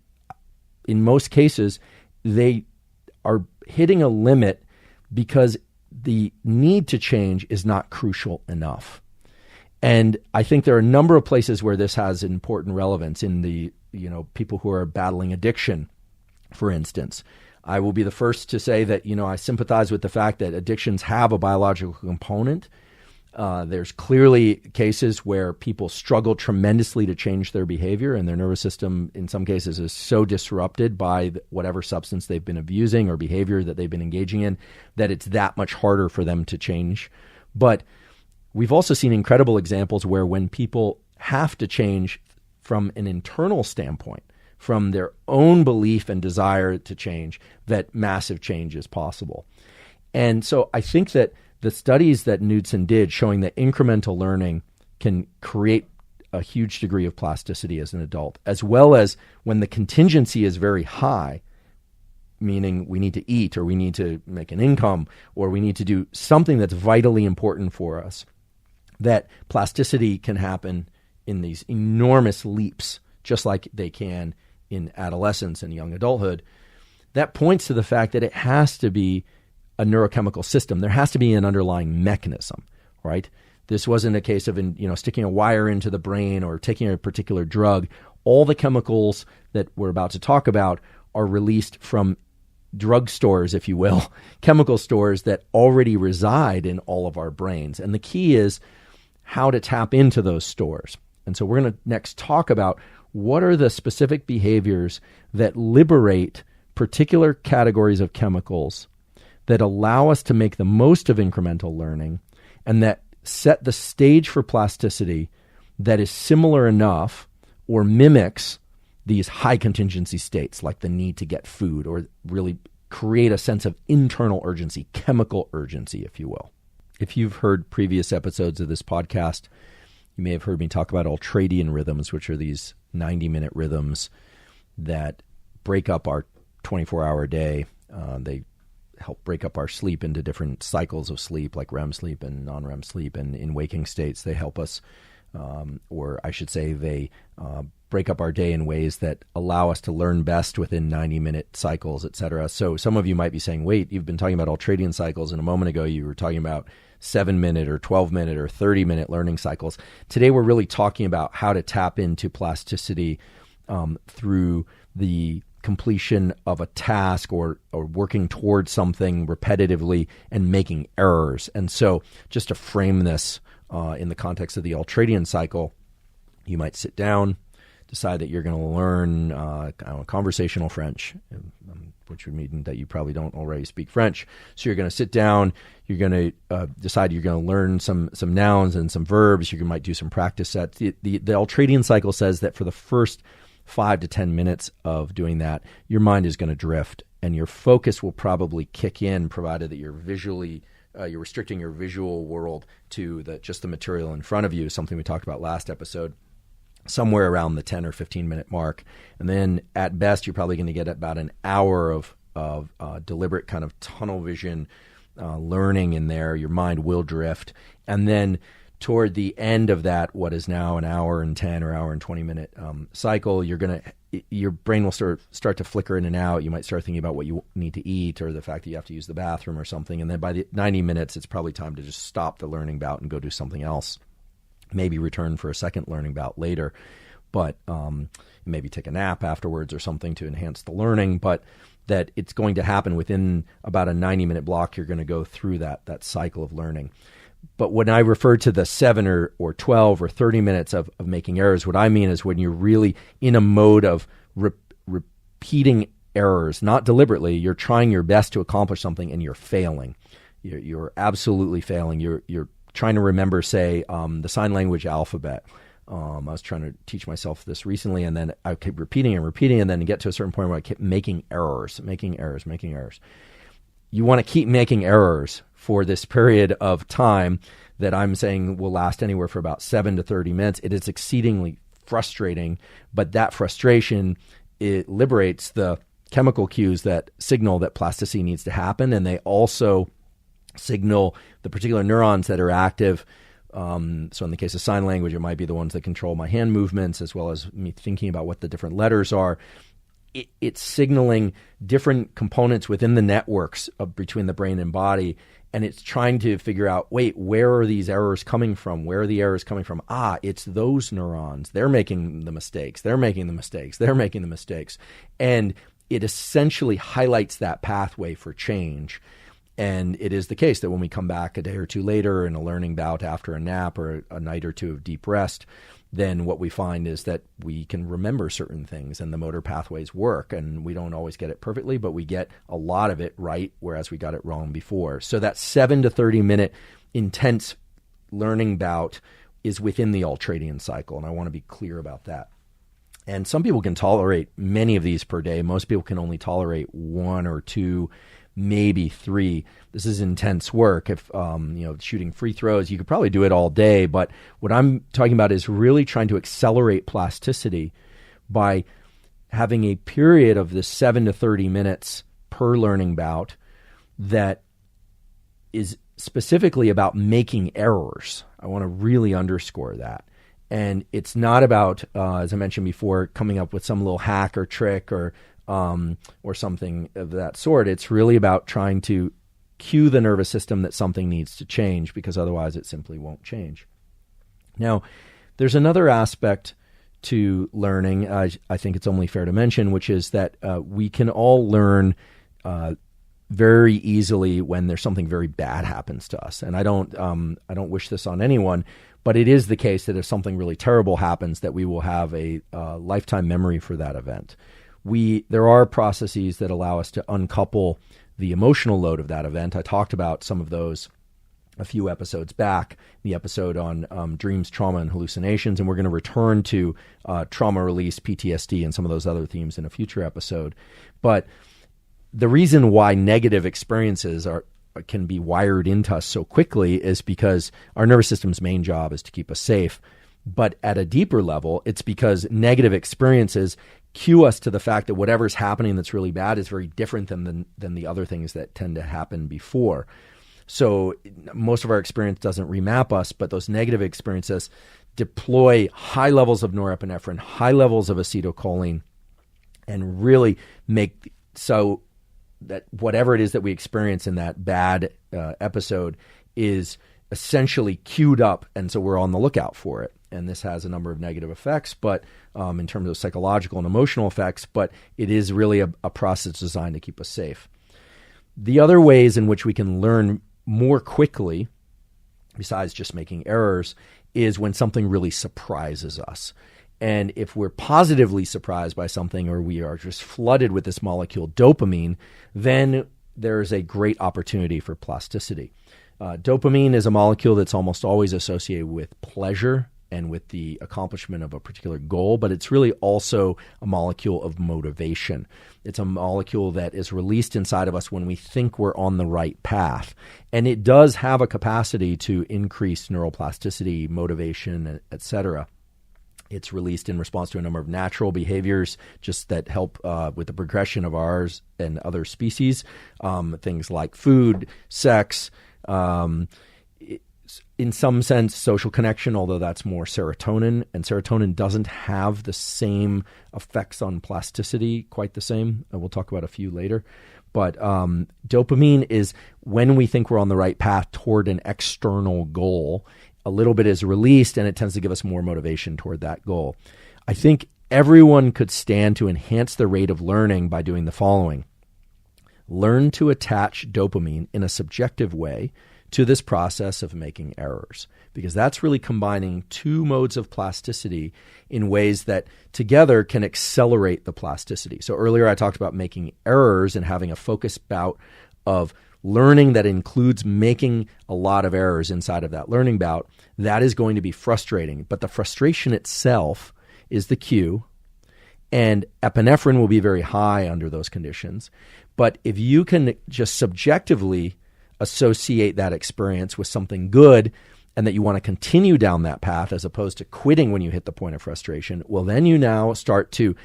in most cases, they are hitting a limit because the need to change is not crucial enough. And I think there are a number of places where this has important relevance in the people who are battling addiction, for instance. I will be the first to say that, I sympathize with the fact that addictions have a biological component. There's clearly cases where people struggle tremendously to change their behavior, and their nervous system, in some cases, is so disrupted by whatever substance they've been abusing or behavior that they've been engaging in that it's that much harder for them to change. But we've also seen incredible examples where when people have to change from an internal standpoint, from their own belief and desire to change, that massive change is possible. And so I think that the studies that Knudsen did showing that incremental learning can create a huge degree of plasticity as an adult, as well as when the contingency is very high, meaning we need to eat or we need to make an income or we need to do something that's vitally important for us, that plasticity can happen in these enormous leaps, just like they can in adolescence and young adulthood. That points to the fact that it has to be a neurochemical system. There has to be an underlying mechanism, right? This wasn't a case of sticking a wire into the brain or taking a particular drug. All the chemicals that we're about to talk about are released from drug stores, if you will, chemical stores that already reside in all of our brains. And the key is how to tap into those stores. And so we're going to next talk about what are the specific behaviors that liberate particular categories of chemicals that allow us to make the most of incremental learning and that set the stage for plasticity that is similar enough or mimics these high contingency states, like the need to get food, or really create a sense of internal urgency, chemical urgency, if you will. If you've heard previous episodes of this podcast, you may have heard me talk about ultradian rhythms, which are these 90-minute rhythms that break up our 24-hour day. They help break up our sleep into different cycles of sleep, like REM sleep and non-REM sleep. And in waking states, they help us, or I should say they break up our day in ways that allow us to learn best within 90-minute cycles, et cetera. So some of you might be saying, wait, you've been talking about ultradian cycles, and a moment ago you were talking about 7-minute or 12-minute or 30-minute learning cycles. Today we're really talking about how to tap into plasticity through the completion of a task or working towards something repetitively and making errors. And so just to frame this in the context of the ultradian cycle, you might sit down, decide that you're going to learn conversational French, which would mean that you probably don't already speak French. So you're going to sit down, you're going to decide you're going to learn some nouns and some verbs. You might do some practice sets. The ultradian cycle says that for the first 5 to 10 minutes of doing that, your mind is going to drift and your focus will probably kick in, provided that you're restricting your visual world to just the material in front of you, something we talked about last episode, somewhere around the 10 or 15 minute mark. And then at best, you're probably going to get about an hour of deliberate kind of tunnel vision learning in there. Your mind will drift. And then toward the end of that, what is now an hour and 10 or hour and 20 minute cycle, your brain will start to flicker in and out. You might start thinking about what you need to eat or the fact that you have to use the bathroom or something. And then by the 90 minutes, it's probably time to just stop the learning bout and go do something else. Maybe return for a second learning bout later, but maybe take a nap afterwards or something to enhance the learning. But that it's going to happen within about a 90-minute block. You're going to go through that cycle of learning. But when I refer to the 7 or 12 or 30 minutes of making errors, what I mean is when you're really in a mode of repeating errors, not deliberately. You're trying your best to accomplish something and you're failing. You're absolutely failing. You're trying to remember, say, the sign language alphabet. I was trying to teach myself this recently, and then I kept repeating and then get to a certain point where I kept making errors. You want to keep making errors for this period of time that I'm saying will last anywhere for about 7 to 30 minutes. It is exceedingly frustrating, but that frustration, it liberates the chemical cues that signal that plasticity needs to happen, and they also signal the particular neurons that are active. So in the case of sign language, it might be the ones that control my hand movements, as well as me thinking about what the different letters are. It's signaling different components within the networks between the brain and body, and it's trying to figure out, wait, where are these errors coming from? Where are the errors coming from? It's those neurons. They're making the mistakes. And it essentially highlights that pathway for change. And it is the case that when we come back a day or two later in a learning bout after a nap or a night or two of deep rest, then what we find is that we can remember certain things and the motor pathways work. And we don't always get it perfectly, but we get a lot of it right, whereas we got it wrong before. So that 7 to 30 minute intense learning bout is within the ultradian cycle. And I want to be clear about that. And some people can tolerate many of these per day. Most people can only tolerate 1 or 2, maybe 3. This is intense work. If shooting free throws, you could probably do it all day. But what I'm talking about is really trying to accelerate plasticity by having a period of this 7 to 30 minutes per learning bout that is specifically about making errors. I want to really underscore that. And it's not about, as I mentioned before, coming up with some little hack or trick or something of that sort. It's really about trying to cue the nervous system that something needs to change, because otherwise it simply won't change. Now, there's another aspect to learning, I think it's only fair to mention, which is that we can all learn very easily when there's something very bad happens to us. And I don't wish this on anyone, But it is the case that if something really terrible happens, that we will have a lifetime memory for that event. There are processes that allow us to uncouple the emotional load of that event. I talked about some of those a few episodes back, the episode on dreams, trauma, and hallucinations, and we're going to return to trauma release, PTSD, and some of those other themes in a future episode. But the reason why negative experiences can be wired into us so quickly is because our nervous system's main job is to keep us safe. But at a deeper level, it's because negative experiences cue us to the fact that whatever's happening that's really bad is very different than the other things that tend to happen before. So most of our experience doesn't remap us, but those negative experiences deploy high levels of norepinephrine, high levels of acetylcholine, and really make so that whatever it is that we experience in that bad episode is essentially queued up, and so we're on the lookout for it. And this has a number of negative effects, but in terms of psychological and emotional effects, but it is really a process designed to keep us safe. The other ways in which we can learn more quickly, besides just making errors, is when something really surprises us. And if we're positively surprised by something, or we are just flooded with this molecule dopamine, then there's a great opportunity for plasticity. Dopamine is a molecule that's almost always associated with pleasure and with the accomplishment of a particular goal, but it's really also a molecule of motivation. It's a molecule that is released inside of us when we think we're on the right path. And it does have a capacity to increase neuroplasticity, motivation, etc. It's released in response to a number of natural behaviors just that help with the progression of ours and other species, things like food, sex, in some sense, social connection, although that's more serotonin, and serotonin doesn't have the same effects on plasticity, quite the same. We'll talk about a few later. But dopamine is when we think we're on the right path toward an external goal, a little bit is released, and it tends to give us more motivation toward that goal. I think everyone could stand to enhance the rate of learning by doing the following. Learn to attach dopamine in a subjective way to this process of making errors, because that's really combining two modes of plasticity in ways that together can accelerate the plasticity. So earlier I talked about making errors and having a focused bout of learning that includes making a lot of errors inside of that learning bout. That is going to be frustrating, but the frustration itself is the cue, and epinephrine will be very high under those conditions. But if you can just subjectively associate that experience with something good, and that you want to continue down that path as opposed to quitting when you hit the point of frustration, well, then you now start to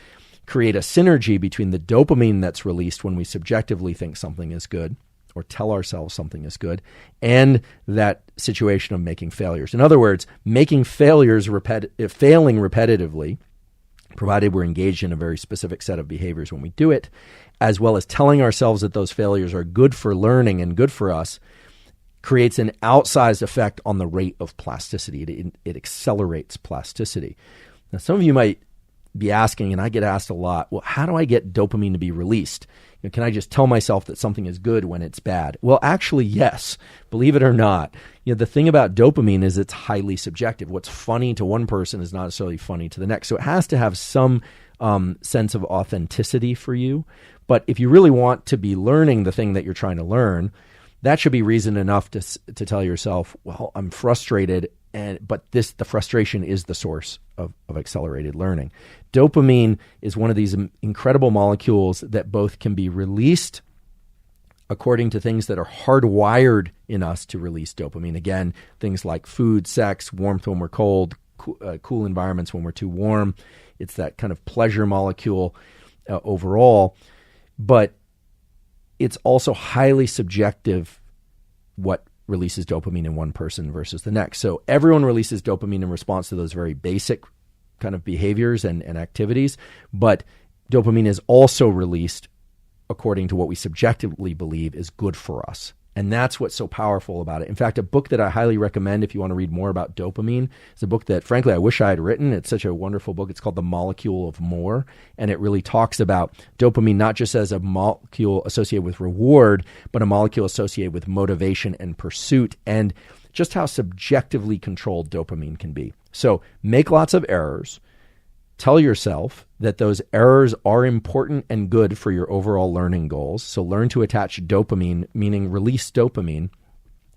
create a synergy between the dopamine that's released when we subjectively think something is good or tell ourselves something is good, and that situation of making failures. In other words, making failures, failing repetitively, provided we're engaged in a very specific set of behaviors when we do it, as well as telling ourselves that those failures are good for learning and good for us, creates an outsized effect on the rate of plasticity. It accelerates plasticity. Now, some of you might be asking, and I get asked a lot, well, how do I get dopamine to be released? Can I just tell myself that something is good when it's bad? Well, actually, yes. Believe it or not. The thing about dopamine is it's highly subjective. What's funny to one person is not necessarily funny to the next. So it has to have some sense of authenticity for you. But if you really want to be learning the thing that you're trying to learn, that should be reason enough to tell yourself, well, I'm frustrated, but the frustration is the source of accelerated learning. Dopamine is one of these incredible molecules that both can be released according to things that are hardwired in us to release dopamine. Again, things like food, sex, warmth when we're cold, cool environments when we're too warm. It's that kind of pleasure molecule overall. But it's also highly subjective what releases dopamine in one person versus the next. So everyone releases dopamine in response to those very basic kind of behaviors and activities, but dopamine is also released according to what we subjectively believe is good for us. And that's what's so powerful about it. In fact, a book that I highly recommend if you want to read more about dopamine is a book that, frankly, I wish I had written. It's such a wonderful book. It's called The Molecule of More. And it really talks about dopamine not just as a molecule associated with reward, but a molecule associated with motivation and pursuit. And just how subjectively controlled dopamine can be. So make lots of errors. Tell yourself that those errors are important and good for your overall learning goals. So learn to attach dopamine, meaning release dopamine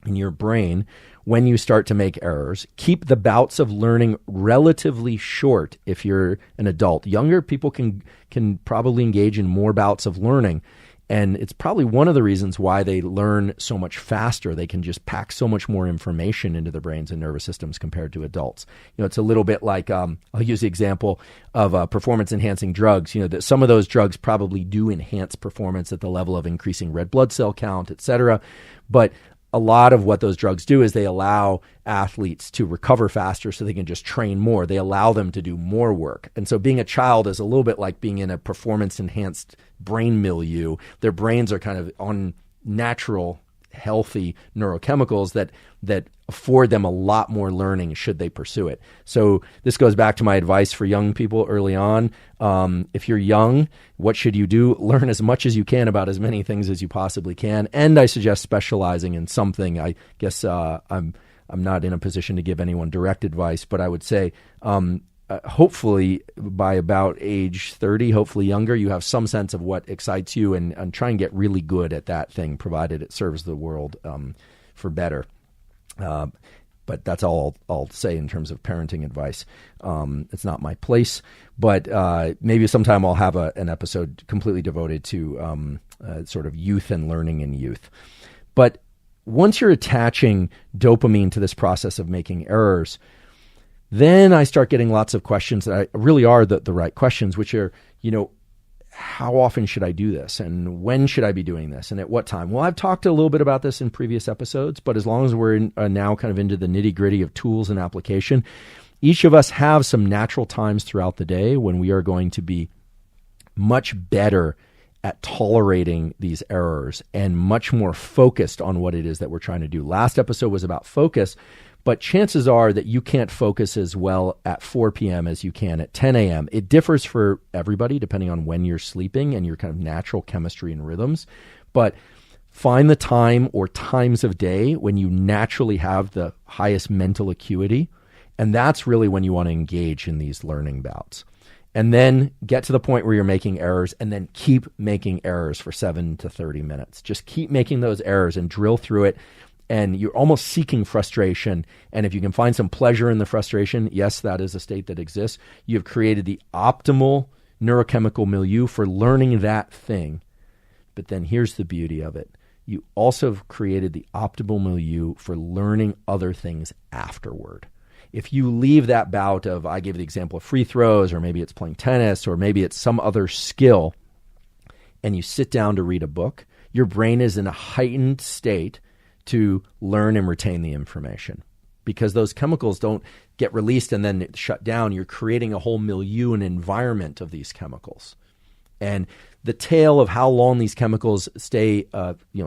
in your brain when you start to make errors. Keep the bouts of learning relatively short if you're an adult. Younger people can probably engage in more bouts of learning. And it's probably one of the reasons why they learn so much faster. They can just pack so much more information into their brains and nervous systems compared to adults. It's a little bit like, I'll use the example of performance-enhancing drugs. That some of those drugs probably do enhance performance at the level of increasing red blood cell count, et cetera. But a lot of what those drugs do is they allow athletes to recover faster so they can just train more. They allow them to do more work. And so being a child is a little bit like being in a performance-enhanced brain milieu. Their brains are kind of on natural, healthy neurochemicals that afford them a lot more learning should they pursue it. So this goes back to my advice for young people early on. If you're young, what should you do? Learn as much as you can about as many things as you possibly can. And I suggest specializing in something. I guess I'm not in a position to give anyone direct advice, but I would say hopefully by about age 30, hopefully younger, you have some sense of what excites you and try and get really good at that thing, provided it serves the world for better. But that's all I'll say in terms of parenting advice. It's not my place, but maybe sometime I'll have an episode completely devoted to sort of youth and learning in youth. But once you're attaching dopamine to this process of making errors, then I start getting lots of questions that really are the right questions, which are, how often should I do this? And when should I be doing this? And at what time? Well, I've talked a little bit about this in previous episodes, but as long as we're now kind of into the nitty-gritty of tools and application, each of us have some natural times throughout the day when we are going to be much better at tolerating these errors and much more focused on what it is that we're trying to do. Last episode was about focus, but chances are that you can't focus as well at 4 p.m. as you can at 10 a.m. It differs for everybody depending on when you're sleeping and your kind of natural chemistry and rhythms. But find the time or times of day when you naturally have the highest mental acuity, and that's really when you want to engage in these learning bouts. And then get to the point where you're making errors, and then keep making errors for 7 to 30 minutes. Just keep making those errors and drill through it. And you're almost seeking frustration. And if you can find some pleasure in the frustration, yes, that is a state that exists. You have created the optimal neurochemical milieu for learning that thing. But then here's the beauty of it. You also have created the optimal milieu for learning other things afterward. If you leave that bout of, I gave the example of free throws, or maybe it's playing tennis, or maybe it's some other skill, and you sit down to read a book, your brain is in a heightened state to learn and retain the information. Because those chemicals don't get released and then shut down. You're creating a whole milieu and environment of these chemicals. And the tail of how long these chemicals stay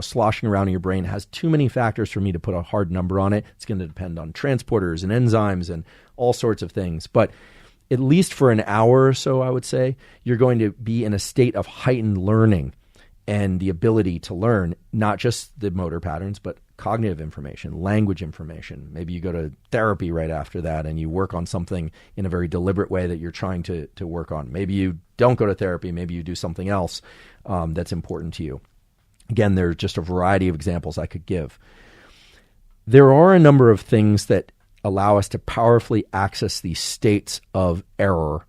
sloshing around in your brain has too many factors for me to put a hard number on it. It's going to depend on transporters and enzymes and all sorts of things. But at least for an hour or so, I would say, you're going to be in a state of heightened learning and the ability to learn, not just the motor patterns, but cognitive information, language information. Maybe you go to therapy right after that and you work on something in a very deliberate way that you're trying to work on. Maybe you don't go to therapy. Maybe you do something else that's important to you. Again, there's just a variety of examples I could give. There are a number of things that allow us to powerfully access these states of error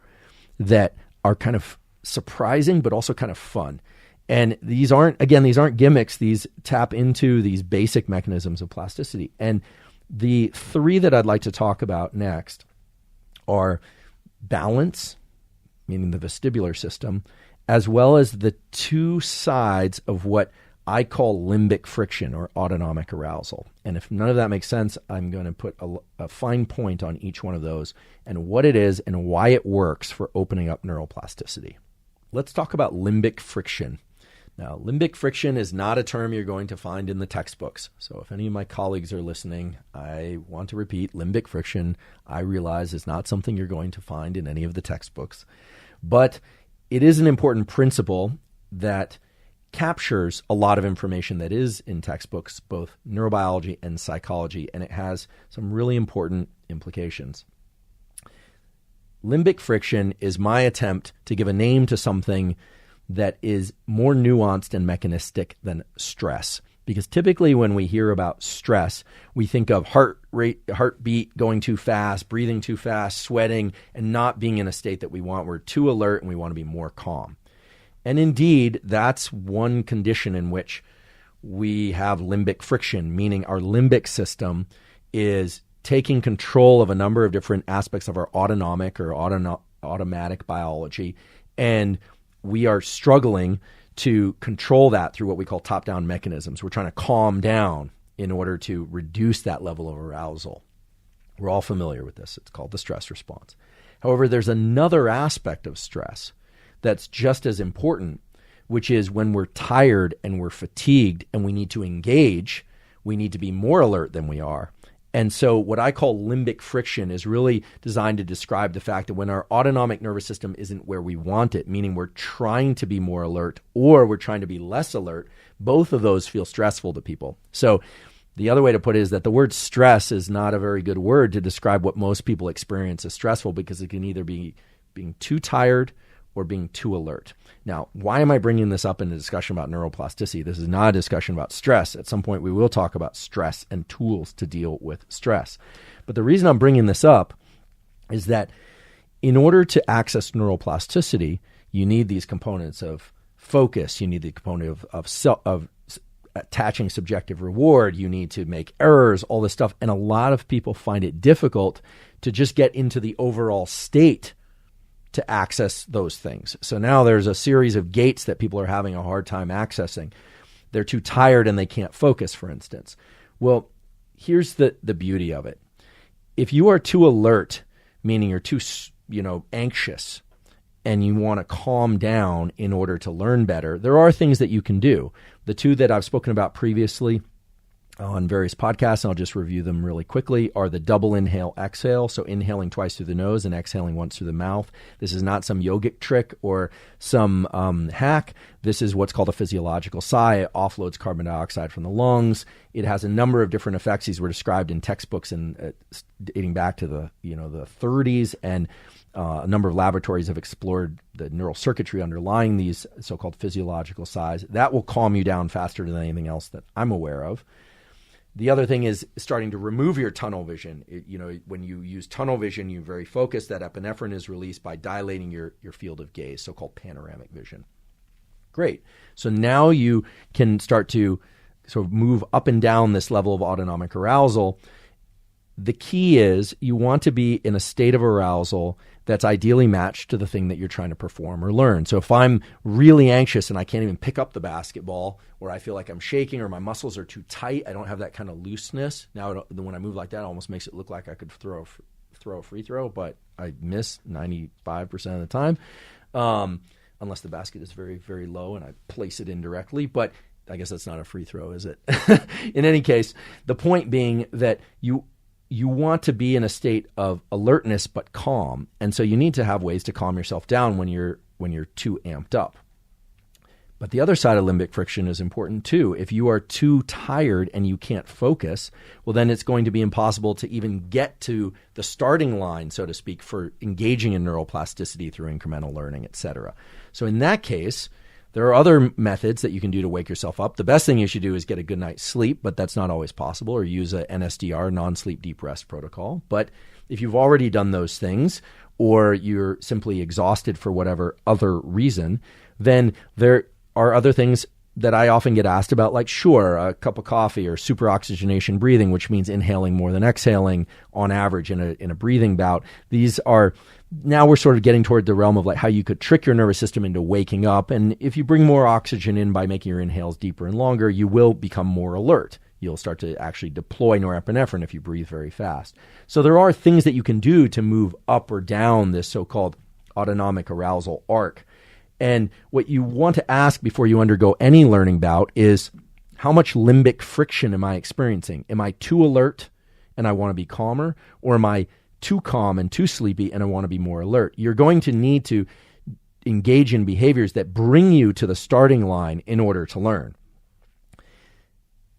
that are kind of surprising, but also kind of fun. And these aren't gimmicks. These tap into these basic mechanisms of plasticity. And the three that I'd like to talk about next are balance, meaning the vestibular system, as well as the two sides of what I call limbic friction or autonomic arousal. And if none of that makes sense, I'm going to put a fine point on each one of those and what it is and why it works for opening up neuroplasticity. Let's talk about limbic friction. Now, limbic friction is not a term you're going to find in the textbooks. So if any of my colleagues are listening, I want to repeat, limbic friction, I realize, is not something you're going to find in any of the textbooks. But it is an important principle that captures a lot of information that is in textbooks, both neurobiology and psychology, and it has some really important implications. Limbic friction is my attempt to give a name to something that is more nuanced and mechanistic than stress. Because typically when we hear about stress, we think of heart rate, heartbeat going too fast, breathing too fast, sweating, and not being in a state that we want. We're too alert and we want to be more calm. And indeed, that's one condition in which we have limbic friction, meaning our limbic system is taking control of a number of different aspects of our autonomic or automatic biology, and we are struggling to control that through what we call top-down mechanisms. We're trying to calm down in order to reduce that level of arousal. We're all familiar with this. It's called the stress response. However, there's another aspect of stress that's just as important, which is when we're tired and we're fatigued and we need to engage, we need to be more alert than we are. And so what I call limbic friction is really designed to describe the fact that when our autonomic nervous system isn't where we want it, meaning we're trying to be more alert or we're trying to be less alert, both of those feel stressful to people. So the other way to put it is that the word stress is not a very good word to describe what most people experience as stressful, because it can either be being too tired or being too alert. Now, why am I bringing this up in a discussion about neuroplasticity? This is not a discussion about stress. At some point, we will talk about stress and tools to deal with stress. But the reason I'm bringing this up is that in order to access neuroplasticity, you need these components of focus. You need the component of attaching subjective reward. You need to make errors, all this stuff. And a lot of people find it difficult to just get into the overall state to access those things. So now there's a series of gates that people are having a hard time accessing. They're too tired and they can't focus, for instance. Well, here's the beauty of it. If you are too alert, meaning you're too, anxious, and you want to calm down in order to learn better, there are things that you can do. The two that I've spoken about previously on various podcasts, and I'll just review them really quickly, are the double inhale exhale. So inhaling twice through the nose and exhaling once through the mouth. This is not some yogic trick or some hack. This is what's called a physiological sigh. It offloads carbon dioxide from the lungs. It has a number of different effects. These were described in textbooks dating back to the 30s, and a number of laboratories have explored the neural circuitry underlying these so-called physiological sighs. That will calm you down faster than anything else that I'm aware of. The other thing is starting to remove your tunnel vision. When you use tunnel vision, you're very focused. That epinephrine is released by dilating your field of gaze, so-called panoramic vision. Great. So now you can start to sort of move up and down this level of autonomic arousal. The key is you want to be in a state of arousal that's ideally matched to the thing that you're trying to perform or learn. So if I'm really anxious and I can't even pick up the basketball, or I feel like I'm shaking, or my muscles are too tight, I don't have that kind of looseness. Now, when I move like that, it almost makes it look like I could throw a free throw, but I miss 95% of the time, unless the basket is very, very low and I place it indirectly. But I guess that's not a free throw, is it? In any case, the point being that you want to be in a state of alertness but calm, and so you need to have ways to calm yourself down when you're too amped up. But the other side of limbic friction is important too. If you are too tired and you can't focus, well, then it's going to be impossible to even get to the starting line, so to speak, for engaging in neuroplasticity through incremental learning, etc. So in that case, there are other methods that you can do to wake yourself up. The best thing you should do is get a good night's sleep, but that's not always possible, or use a NSDR, non-sleep deep rest protocol. But if you've already done those things, or you're simply exhausted for whatever other reason, then there are other things that I often get asked about, like, sure, a cup of coffee or superoxygenation breathing, which means inhaling more than exhaling on average in a breathing bout. These are, now we're sort of getting toward the realm of like how you could trick your nervous system into waking up. And if you bring more oxygen in by making your inhales deeper and longer, you will become more alert. You'll start to actually deploy norepinephrine if you breathe very fast. So there are things that you can do to move up or down this so-called autonomic arousal arc. And what you want to ask before you undergo any learning bout is, how much limbic friction am I experiencing? Am I too alert and I want to be calmer? Or am I too calm and too sleepy and I want to be more alert? You're going to need to engage in behaviors that bring you to the starting line in order to learn.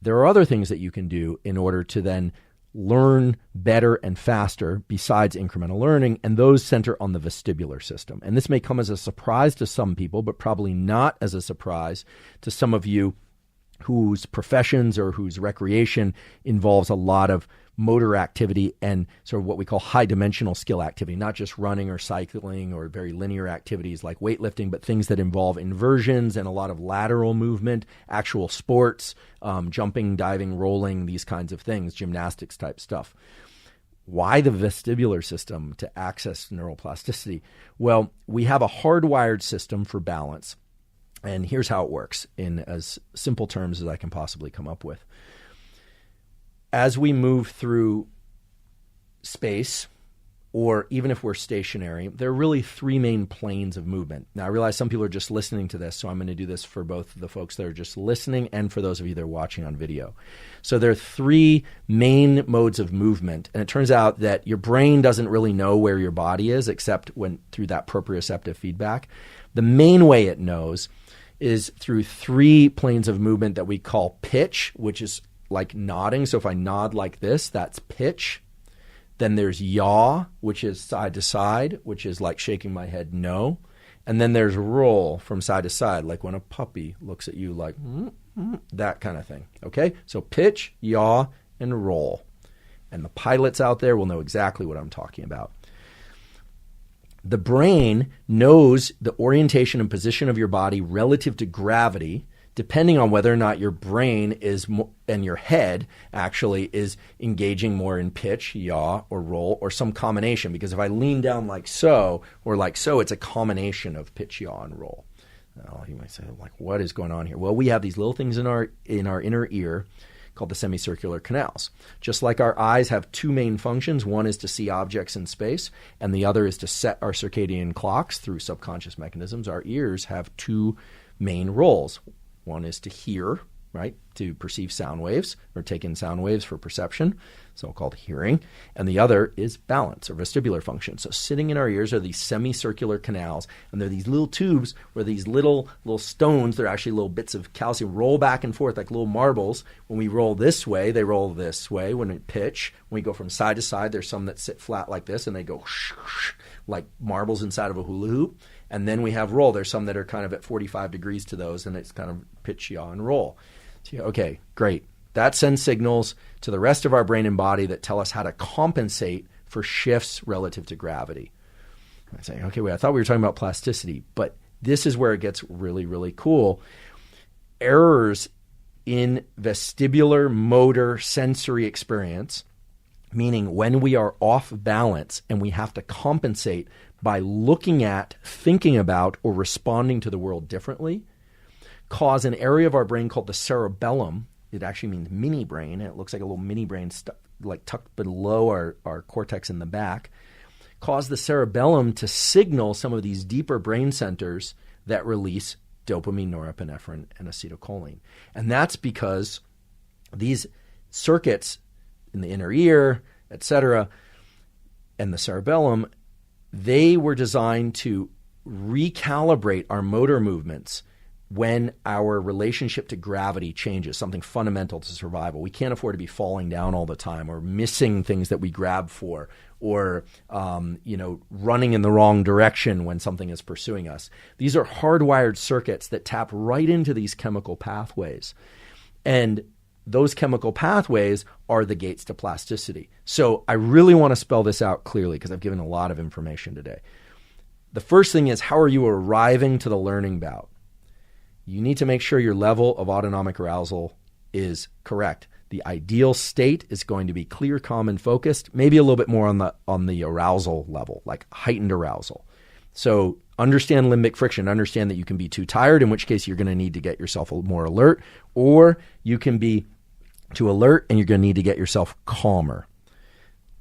There are other things that you can do in order to then learn better and faster besides incremental learning, and those center on the vestibular system. And this may come as a surprise to some people, but probably not as a surprise to some of you whose professions or whose recreation involves a lot of motor activity and sort of what we call high dimensional skill activity, not just running or cycling or very linear activities like weightlifting, but things that involve inversions and a lot of lateral movement, actual sports, jumping, diving, rolling, these kinds of things, gymnastics type stuff. Why the vestibular system to access neuroplasticity? Well, we have a hardwired system for balance. And here's how it works in as simple terms as I can possibly come up with. As we move through space, or even if we're stationary, there are really three main planes of movement. Now, I realize some people are just listening to this, so I'm going to do this for both the folks that are just listening and for those of you that are watching on video. So there are three main modes of movement, and it turns out that your brain doesn't really know where your body is except when through that proprioceptive feedback. The main way it knows is through three planes of movement that we call pitch, which is like nodding. So if I nod like this, that's pitch. Then there's yaw, which is side to side, which is like shaking my head no. And then there's roll from side to side, like when a puppy looks at you like that kind of thing. Okay? So pitch, yaw, and roll. And the pilots out there will know exactly what I'm talking about. The brain knows the orientation and position of your body relative to gravity, depending on whether or not your brain is and your head actually is engaging more in pitch, yaw, or roll, or some combination. Because if I lean down like so, or like so, it's a combination of pitch, yaw, and roll. Now, you might say, like, what is going on here? Well, we have these little things in our inner ear called the semicircular canals. Just like our eyes have two main functions, one is to see objects in space, and the other is to set our circadian clocks through subconscious mechanisms. Our ears have two main roles. One is to hear, right, to perceive sound waves or take in sound waves for perception, so-called hearing. And the other is balance or vestibular function. So sitting in our ears are these semicircular canals, and they're these little tubes where these little stones, they're actually little bits of calcium, roll back and forth like little marbles. When we roll this way, they roll this way. When we pitch, when we go from side to side, there's some that sit flat like this, and they go like marbles inside of a hula hoop. And then we have roll. There's some that are kind of at 45 degrees to those, and it's kind of pitch, yaw, and roll. So, okay, great. That sends signals to the rest of our brain and body that tell us how to compensate for shifts relative to gravity. I say, okay, wait, I thought we were talking about plasticity, but this is where it gets really, really cool. Errors in vestibular motor sensory experience, meaning when we are off balance and we have to compensate by looking at, thinking about, or responding to the world differently, cause an area of our brain called the cerebellum. It actually means mini brain, and it looks like a little mini brain like tucked below our cortex in the back, cause the cerebellum to signal some of these deeper brain centers that release dopamine, norepinephrine, and acetylcholine. And that's because these circuits in the inner ear, etc., and the cerebellum, they were designed to recalibrate our motor movements when our relationship to gravity changes, something fundamental to survival. We can't afford to be falling down all the time or missing things that we grab for or running in the wrong direction when something is pursuing us. These are hardwired circuits that tap right into these chemical pathways. And those chemical pathways are the gates to plasticity. So I really want to spell this out clearly because I've given a lot of information today. The first thing is, how are you arriving to the learning bout? You need to make sure your level of autonomic arousal is correct. The ideal state is going to be clear, calm, and focused, maybe a little bit more on the arousal level, like heightened arousal. So understand limbic friction. Understand that you can be too tired, in which case you're going to need to get yourself more alert, or you can be too alert and you're going to need to get yourself calmer.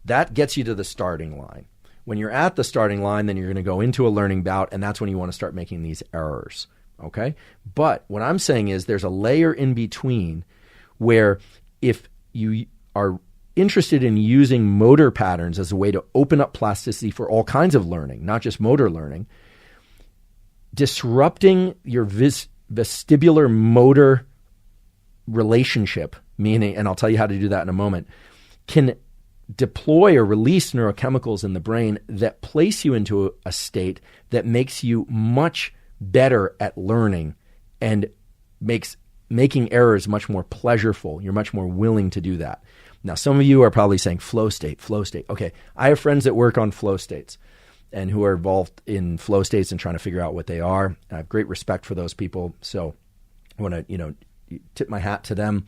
That gets you to the starting line. When you're at the starting line, then you're going to go into a learning bout, and that's when you want to start making these errors. Okay? But what I'm saying is there's a layer in between where if you are interested in using motor patterns as a way to open up plasticity for all kinds of learning, not just motor learning, disrupting your vestibular motor relationship, meaning, and I'll tell you how to do that in a moment, can deploy or release neurochemicals in the brain that place you into a state that makes you much better at learning and makes making errors much more pleasurable. You're much more willing to do that. Now, some of you are probably saying flow state, flow state. Okay, I have friends that work on flow states and who are involved in flow states and trying to figure out what they are. I have great respect for those people. So I want to, tip my hat to them.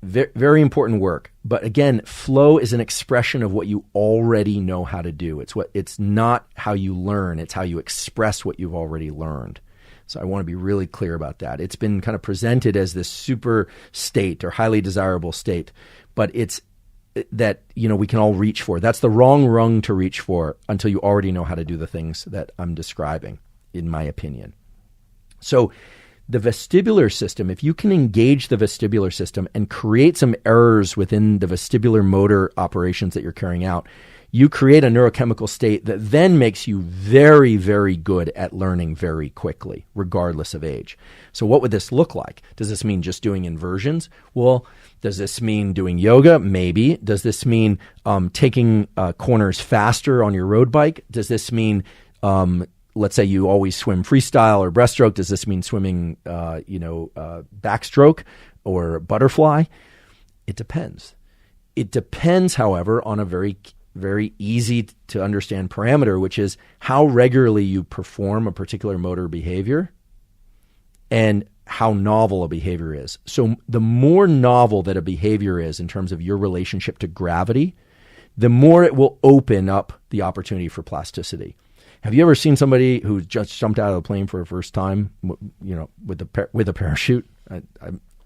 Very, very important work. But again, flow is an expression of what you already know how to do. It's not how you learn. It's how you express what you've already learned. So I want to be really clear about that. It's been kind of presented as this super state or highly desirable state, but it's that, we can all reach for. That's the wrong rung to reach for until you already know how to do the things that I'm describing, in my opinion. So the vestibular system, if you can engage the vestibular system and create some errors within the vestibular motor operations that you're carrying out, you create a neurochemical state that then makes you very, very good at learning very quickly, regardless of age. So what would this look like? Does this mean just doing inversions? Well, does this mean doing yoga? Maybe. Does this mean taking corners faster on your road bike? Does this mean, let's say you always swim freestyle or breaststroke? Does this mean swimming, backstroke or butterfly? It depends. It depends, however, on a very easy to understand parameter, which is how regularly you perform a particular motor behavior and how novel a behavior is. So the more novel that a behavior is in terms of your relationship to gravity, the more it will open up the opportunity for plasticity. Have you ever seen somebody who just jumped out of the plane for the first time, with a parachute?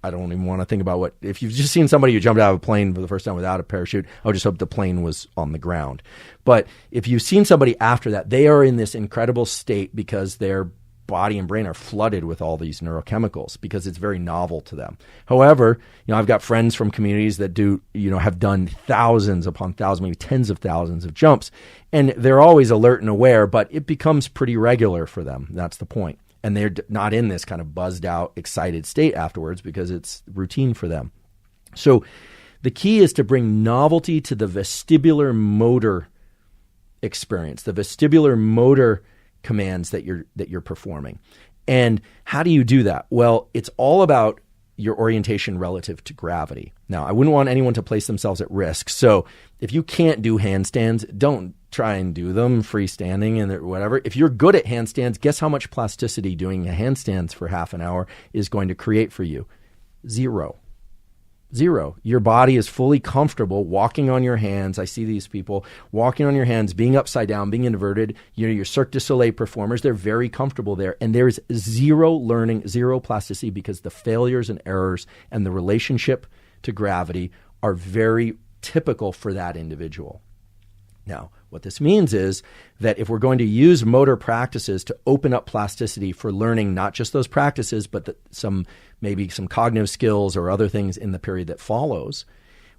I don't even want to think about if you've just seen somebody who jumped out of a plane for the first time without a parachute, I would just hope the plane was on the ground. But if you've seen somebody after that, they are in this incredible state because their body and brain are flooded with all these neurochemicals because it's very novel to them. However, I've got friends from communities that have done thousands upon thousands, maybe tens of thousands of jumps, and they're always alert and aware, but it becomes pretty regular for them. That's the point. And they're not in this kind of buzzed out, excited state afterwards because it's routine for them. So the key is to bring novelty to the vestibular motor experience, the vestibular motor commands that you're performing. And how do you do that? Well, it's all about your orientation relative to gravity. Now, I wouldn't want anyone to place themselves at risk. So if you can't do handstands, don't try and do them freestanding and whatever. If you're good at handstands, guess how much plasticity doing handstands for half an hour is going to create for you? Zero. Your body is fully comfortable walking on your hands. I see these people walking on your hands, being upside down, being inverted. Your Cirque du Soleil performers, they're very comfortable there. And there's zero learning, zero plasticity because the failures and errors and the relationship to gravity are very typical for that individual. Now, what this means is that if we're going to use motor practices to open up plasticity for learning, not just those practices, but maybe some cognitive skills or other things in the period that follows,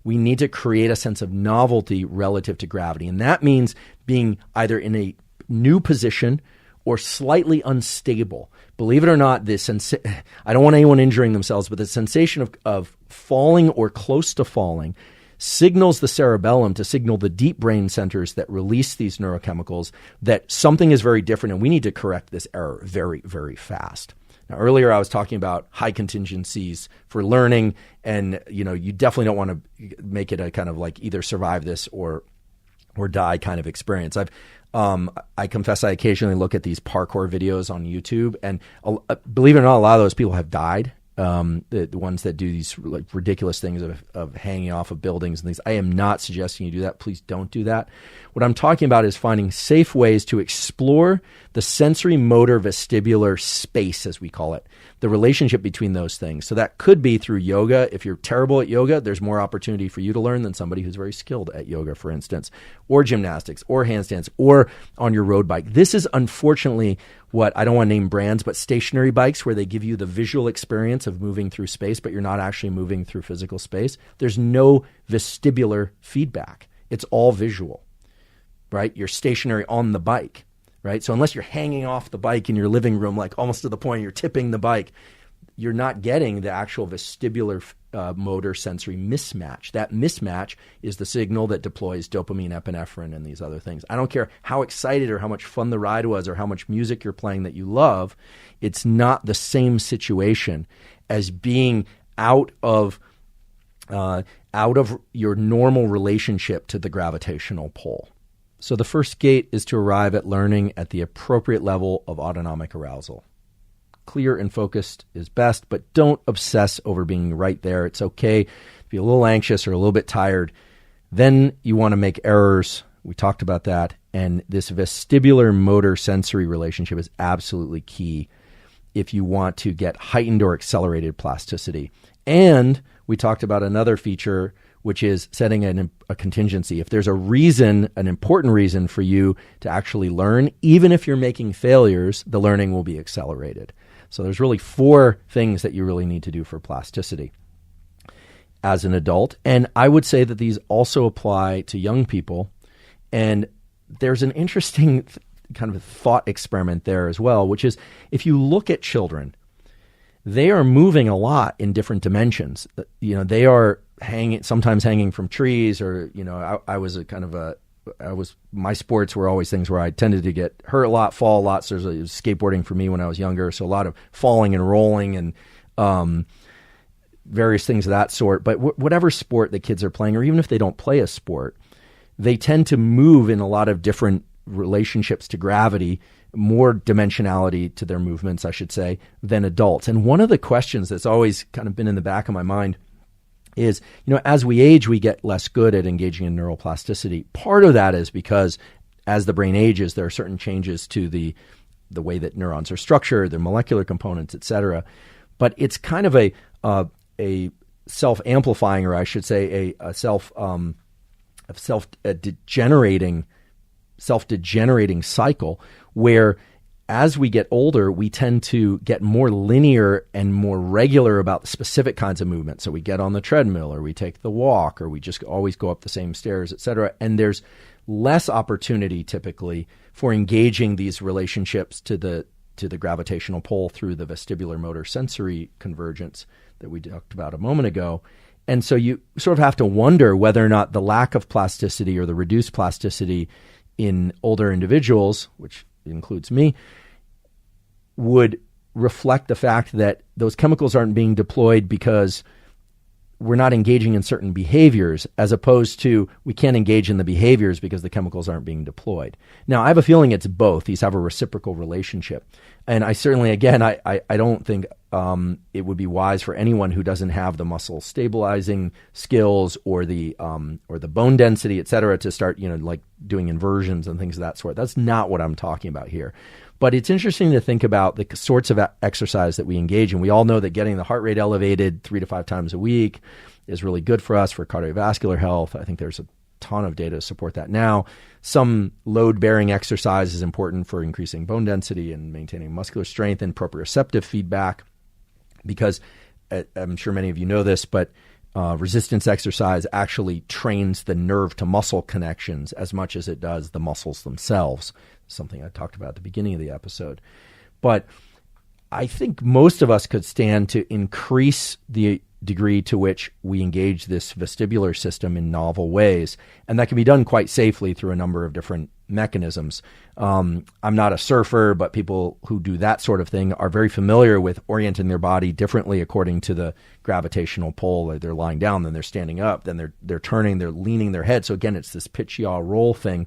we need to create a sense of novelty relative to gravity. And that means being either in a new position or slightly unstable. Believe it or not, I don't want anyone injuring themselves, but the sensation of falling or close to falling signals the cerebellum to signal the deep brain centers that release these neurochemicals that something is very different and we need to correct this error very, very fast. Now, earlier I was talking about high contingencies for learning, and you definitely don't want to make it a kind of like either survive this or die kind of experience. I confess I occasionally look at these parkour videos on YouTube, and believe it or not, a lot of those people have died. The ones that do these like ridiculous things of hanging off of buildings and things. I am not suggesting you do that. Please don't do that. What I'm talking about is finding safe ways to explore the sensory motor vestibular space, as we call it, the relationship between those things. So that could be through yoga. If you're terrible at yoga, there's more opportunity for you to learn than somebody who's very skilled at yoga, for instance, or gymnastics or handstands or on your road bike. This is unfortunately what I don't want to name brands, but stationary bikes where they give you the visual experience of moving through space, but you're not actually moving through physical space. There's no vestibular feedback. It's all visual, right? You're stationary on the bike, right? So unless you're hanging off the bike in your living room, like almost to the point you're tipping the bike, you're not getting the actual vestibular motor sensory mismatch. That mismatch is the signal that deploys dopamine, epinephrine, and these other things. I don't care how excited or how much fun the ride was or how much music you're playing that you love. It's not the same situation as being out of your normal relationship to the gravitational pull. So the first gate is to arrive at learning at the appropriate level of autonomic arousal. Clear and focused is best, but don't obsess over being right there. It's okay to be a little anxious or a little bit tired. Then you want to make errors. We talked about that. And this vestibular motor sensory relationship is absolutely key if you want to get heightened or accelerated plasticity. And we talked about another feature, which is setting a contingency. If there's a reason, an important reason for you to actually learn, even if you're making failures, the learning will be accelerated. So there's really 4 things that you really need to do for plasticity as an adult. And I would say that these also apply to young people. And there's an interesting kind of thought experiment there as well, which is if you look at children, they are moving a lot in different dimensions. They are sometimes hanging from trees, or, my sports were always things where I tended to get hurt a lot, fall a lot. So it was skateboarding for me when I was younger. So a lot of falling and rolling and various things of that sort. But whatever sport the kids are playing, or even if they don't play a sport, they tend to move in a lot of different relationships to gravity, more dimensionality to their movements, I should say, than adults. And one of the questions that's always kind of been in the back of my mind is, as we age, we get less good at engaging in neuroplasticity. Part of that is because as the brain ages, there are certain changes to the way that neurons are structured, their molecular components, et cetera. But it's kind of a self-amplifying, or I should say a self-degenerating cycle where as we get older, we tend to get more linear and more regular about specific kinds of movement. So we get on the treadmill, or we take the walk, or we just always go up the same stairs, et cetera. And there's less opportunity typically for engaging these relationships to the gravitational pull through the vestibular motor sensory convergence that we talked about a moment ago. And so you sort of have to wonder whether or not the lack of plasticity or the reduced plasticity in older individuals, which includes me, would reflect the fact that those chemicals aren't being deployed because we're not engaging in certain behaviors, as opposed to we can't engage in the behaviors because the chemicals aren't being deployed. Now, I have a feeling it's both. These have a reciprocal relationship. And I certainly, again, I don't think it would be wise for anyone who doesn't have the muscle stabilizing skills or the bone density, et cetera, to start, like doing inversions and things of that sort. That's not what I'm talking about here. But it's interesting to think about the sorts of exercise that we engage in. We all know that getting the heart rate elevated 3 to 5 times a week is really good for us for cardiovascular health. I think there's a ton of data to support that now. Some load-bearing exercise is important for increasing bone density and maintaining muscular strength and proprioceptive feedback, because I'm sure many of you know this, but resistance exercise actually trains the nerve-to-muscle connections as much as it does the muscles themselves, something I talked about at the beginning of the episode. But I think most of us could stand to increase the degree to which we engage this vestibular system in novel ways. And that can be done quite safely through a number of different mechanisms. I'm not a surfer, but people who do that sort of thing are very familiar with orienting their body differently according to the gravitational pull. They're lying down, then they're standing up, then they're turning, they're leaning their head. So again, it's this pitch, yaw, roll thing.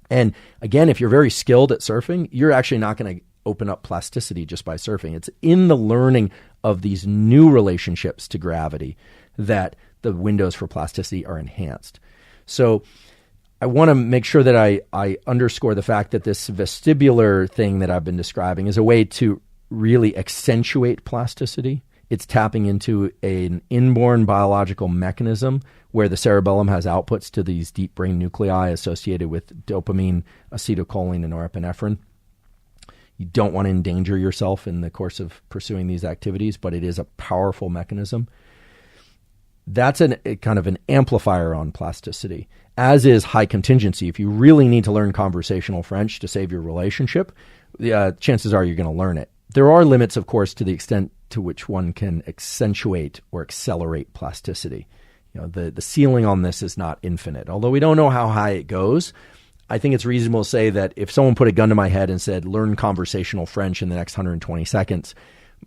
And again, if you're very skilled at surfing, you're actually not going to open up plasticity just by surfing. It's in the learning of these new relationships to gravity that the windows for plasticity are enhanced. So I want to make sure that I underscore the fact that this vestibular thing that I've been describing is a way to really accentuate plasticity. It's tapping into an inborn biological mechanism where the cerebellum has outputs to these deep brain nuclei associated with dopamine, acetylcholine, and norepinephrine. You don't want to endanger yourself in the course of pursuing these activities, but it is a powerful mechanism. That's a kind of an amplifier on plasticity, as is high contingency. If you really need to learn conversational French to save your relationship, chances are you're going to learn it. There are limits, of course, to the extent to which one can accentuate or accelerate plasticity. The ceiling on this is not infinite. Although we don't know how high it goes, I think it's reasonable to say that if someone put a gun to my head and said, learn conversational French in the next 120 seconds,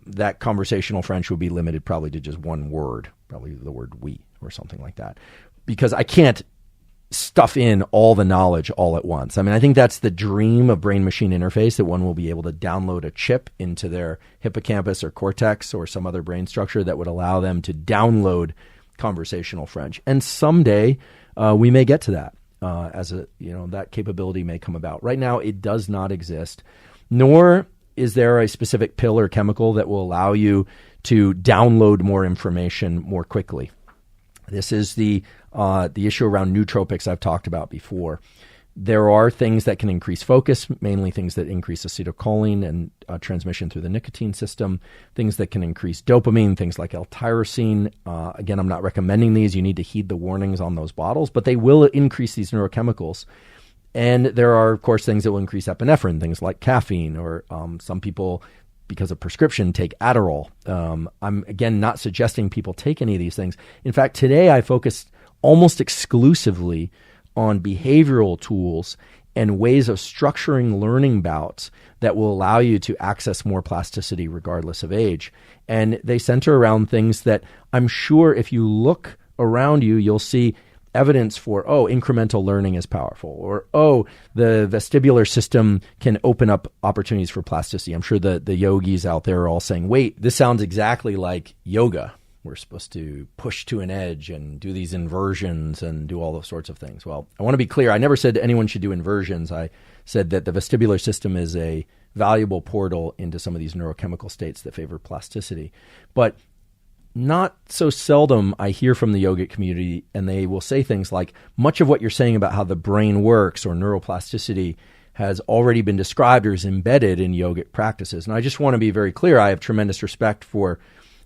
that conversational French would be limited probably to just one word, probably the word oui or something like that, because I can't stuff in all the knowledge all at once. I mean, I think that's the dream of brain-machine interface, that one will be able to download a chip into their hippocampus or cortex or some other brain structure that would allow them to download conversational French. And someday we may get to that that capability may come about. Right now, it does not exist, nor is there a specific pill or chemical that will allow you to download more information more quickly. This is the issue around nootropics I've talked about before. There are things that can increase focus, mainly things that increase acetylcholine and transmission through the nicotine system, things that can increase dopamine, things like L-tyrosine. Again, I'm not recommending these. You need to heed the warnings on those bottles, but they will increase these neurochemicals. And there are, of course, things that will increase epinephrine, things like caffeine, or some people, because of prescription, take Adderall. I'm, again, not suggesting people take any of these things. In fact, today I focused almost exclusively on behavioral tools and ways of structuring learning bouts that will allow you to access more plasticity regardless of age. And they center around things that I'm sure if you look around you, you'll see evidence for, incremental learning is powerful, or, the vestibular system can open up opportunities for plasticity. I'm sure the yogis out there are all saying, wait, this sounds exactly like yoga. We're supposed to push to an edge and do these inversions and do all those sorts of things. Well, I want to be clear. I never said anyone should do inversions. I said that the vestibular system is a valuable portal into some of these neurochemical states that favor plasticity. But not so seldom I hear from the yogic community, and they will say things like, much of what you're saying about how the brain works or neuroplasticity has already been described or is embedded in yogic practices. And I just want to be very clear. I have tremendous respect for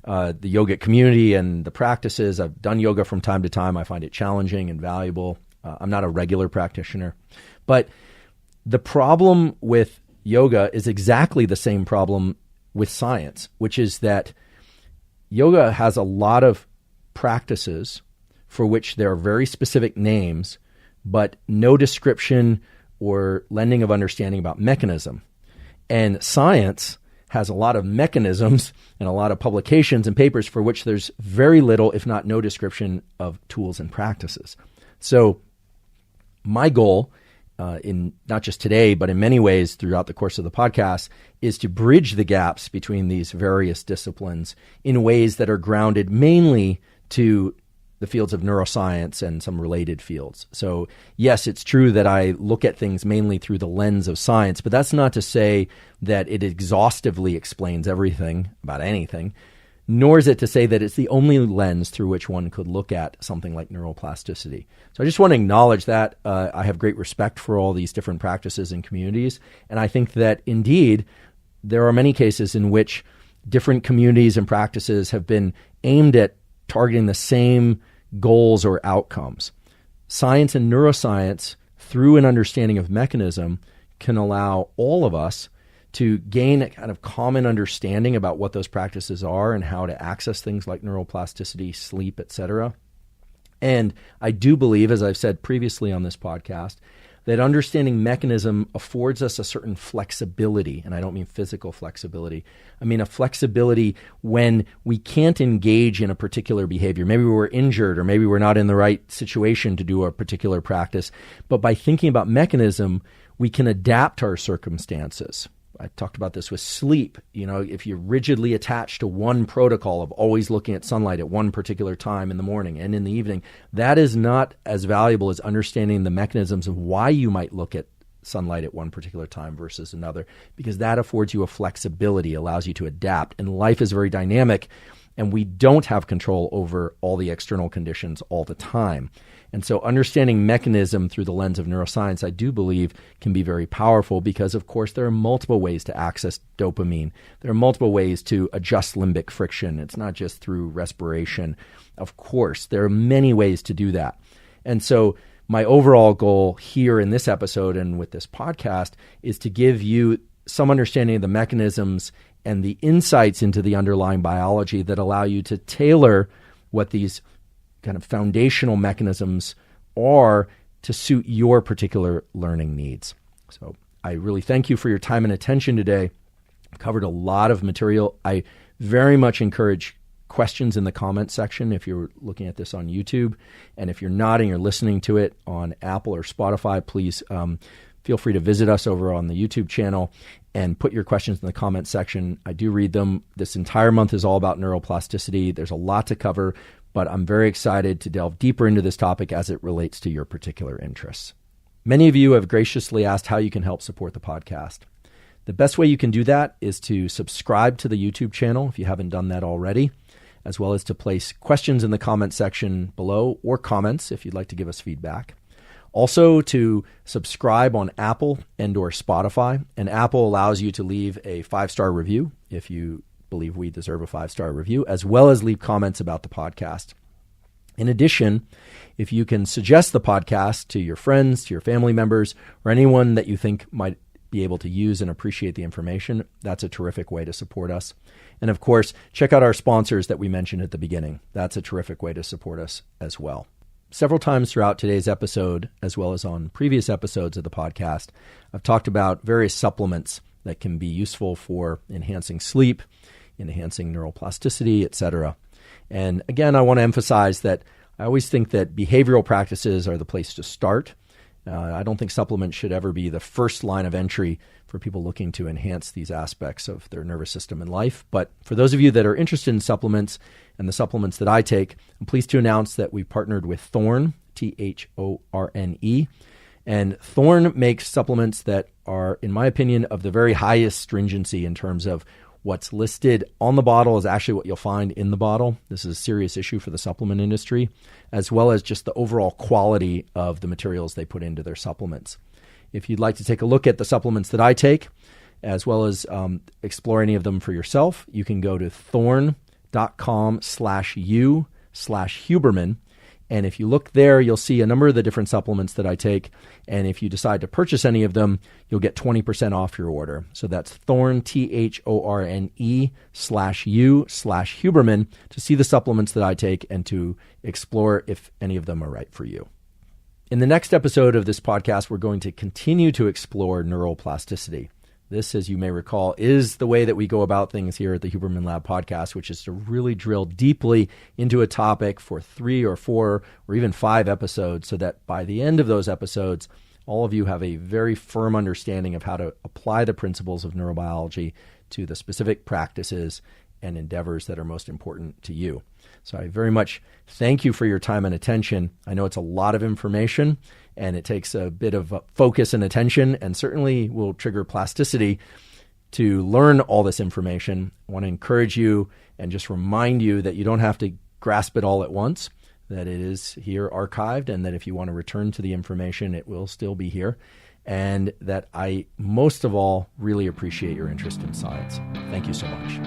the yogic community and the practices. I've done yoga from time to time. I find it challenging and valuable. I'm not a regular practitioner. But the problem with yoga is exactly the same problem with science, which is that yoga has a lot of practices for which there are very specific names, but no description or lending of understanding about mechanism. And science has a lot of mechanisms and a lot of publications and papers for which there's very little, if not no, description of tools and practices. So my goal, in not just today, but in many ways throughout the course of the podcast, is to bridge the gaps between these various disciplines in ways that are grounded mainly to the fields of neuroscience and some related fields. So yes, it's true that I look at things mainly through the lens of science, but that's not to say that it exhaustively explains everything about anything, nor is it to say that it's the only lens through which one could look at something like neuroplasticity. So I just want to acknowledge that. I have great respect for all these different practices and communities, and I think that indeed there are many cases in which different communities and practices have been aimed at targeting the same goals or outcomes. Science and neuroscience, through an understanding of mechanism, can allow all of us to gain a kind of common understanding about what those practices are and how to access things like neuroplasticity, sleep, etc. And I do believe, as I've said previously on this podcast, that understanding mechanism affords us a certain flexibility, and I don't mean physical flexibility. I mean a flexibility when we can't engage in a particular behavior. Maybe we're injured, or maybe we're not in the right situation to do a particular practice. But by thinking about mechanism, we can adapt our circumstances. I talked about this with sleep. If you're rigidly attached to one protocol of always looking at sunlight at one particular time in the morning and in the evening, that is not as valuable as understanding the mechanisms of why you might look at sunlight at one particular time versus another, because that affords you a flexibility, allows you to adapt. And life is very dynamic. and we don't have control over all the external conditions all the time. And so understanding mechanism through the lens of neuroscience, I do believe, can be very powerful because, of course, there are multiple ways to access dopamine. There are multiple ways to adjust limbic friction. It's not just through respiration. Of course, there are many ways to do that. And so my overall goal here in this episode and with this podcast is to give you some understanding of the mechanisms and the insights into the underlying biology that allow you to tailor what these kind of foundational mechanisms are to suit your particular learning needs. So I really thank you for your time and attention today. I've covered a lot of material. I very much encourage questions in the comment section if you're looking at this on YouTube. And if you're not and you're listening to it on Apple or Spotify, please feel free to visit us over on the YouTube channel and put your questions in the comment section. I do read them. This entire month is all about neuroplasticity. There's a lot to cover, but I'm very excited to delve deeper into this topic as it relates to your particular interests. Many of you have graciously asked how you can help support the podcast. The best way you can do that is to subscribe to the YouTube channel if you haven't done that already, as well as to place questions in the comment section below or comments if you'd like to give us feedback. Also to subscribe on Apple and or Spotify. And Apple allows you to leave a 5-star review if you believe we deserve a 5-star review, as well as leave comments about the podcast. In addition, if you can suggest the podcast to your friends, to your family members, or anyone that you think might be able to use and appreciate the information, that's a terrific way to support us. And of course, check out our sponsors that we mentioned at the beginning. That's a terrific way to support us as well. Several times throughout today's episode, as well as on previous episodes of the podcast, I've talked about various supplements that can be useful for enhancing sleep, enhancing neuroplasticity, etc. And again, I want to emphasize that I always think that behavioral practices are the place to start. I don't think supplements should ever be the first line of entry for people looking to enhance these aspects of their nervous system and life. But for those of you that are interested in supplements and the supplements that I take, I'm pleased to announce that we partnered with Thorne, Thorne. And Thorne makes supplements that are, in my opinion, of the very highest stringency in terms of what's listed on the bottle is actually what you'll find in the bottle. This is a serious issue for the supplement industry, as well as just the overall quality of the materials they put into their supplements. If you'd like to take a look at the supplements that I take, as well as explore any of them for yourself, you can go to thorne.com/u/Huberman. And if you look there, you'll see a number of the different supplements that I take. And if you decide to purchase any of them, you'll get 20% off your order. So that's Thorne, Thorne/u/Huberman to see the supplements that I take and to explore if any of them are right for you. In the next episode of this podcast, we're going to continue to explore neuroplasticity. This, as you may recall, is the way that we go about things here at the Huberman Lab podcast, which is to really drill deeply into a topic for 3 or 4 or even 5 episodes so that by the end of those episodes, all of you have a very firm understanding of how to apply the principles of neurobiology to the specific practices and endeavors that are most important to you. So I very much thank you for your time and attention. I know it's a lot of information, and it takes a bit of focus and attention, and certainly will trigger plasticity to learn all this information. I want to encourage you and just remind you that you don't have to grasp it all at once, that it is here archived, and that if you want to return to the information, it will still be here, and that I, most of all, really appreciate your interest in science. Thank you so much.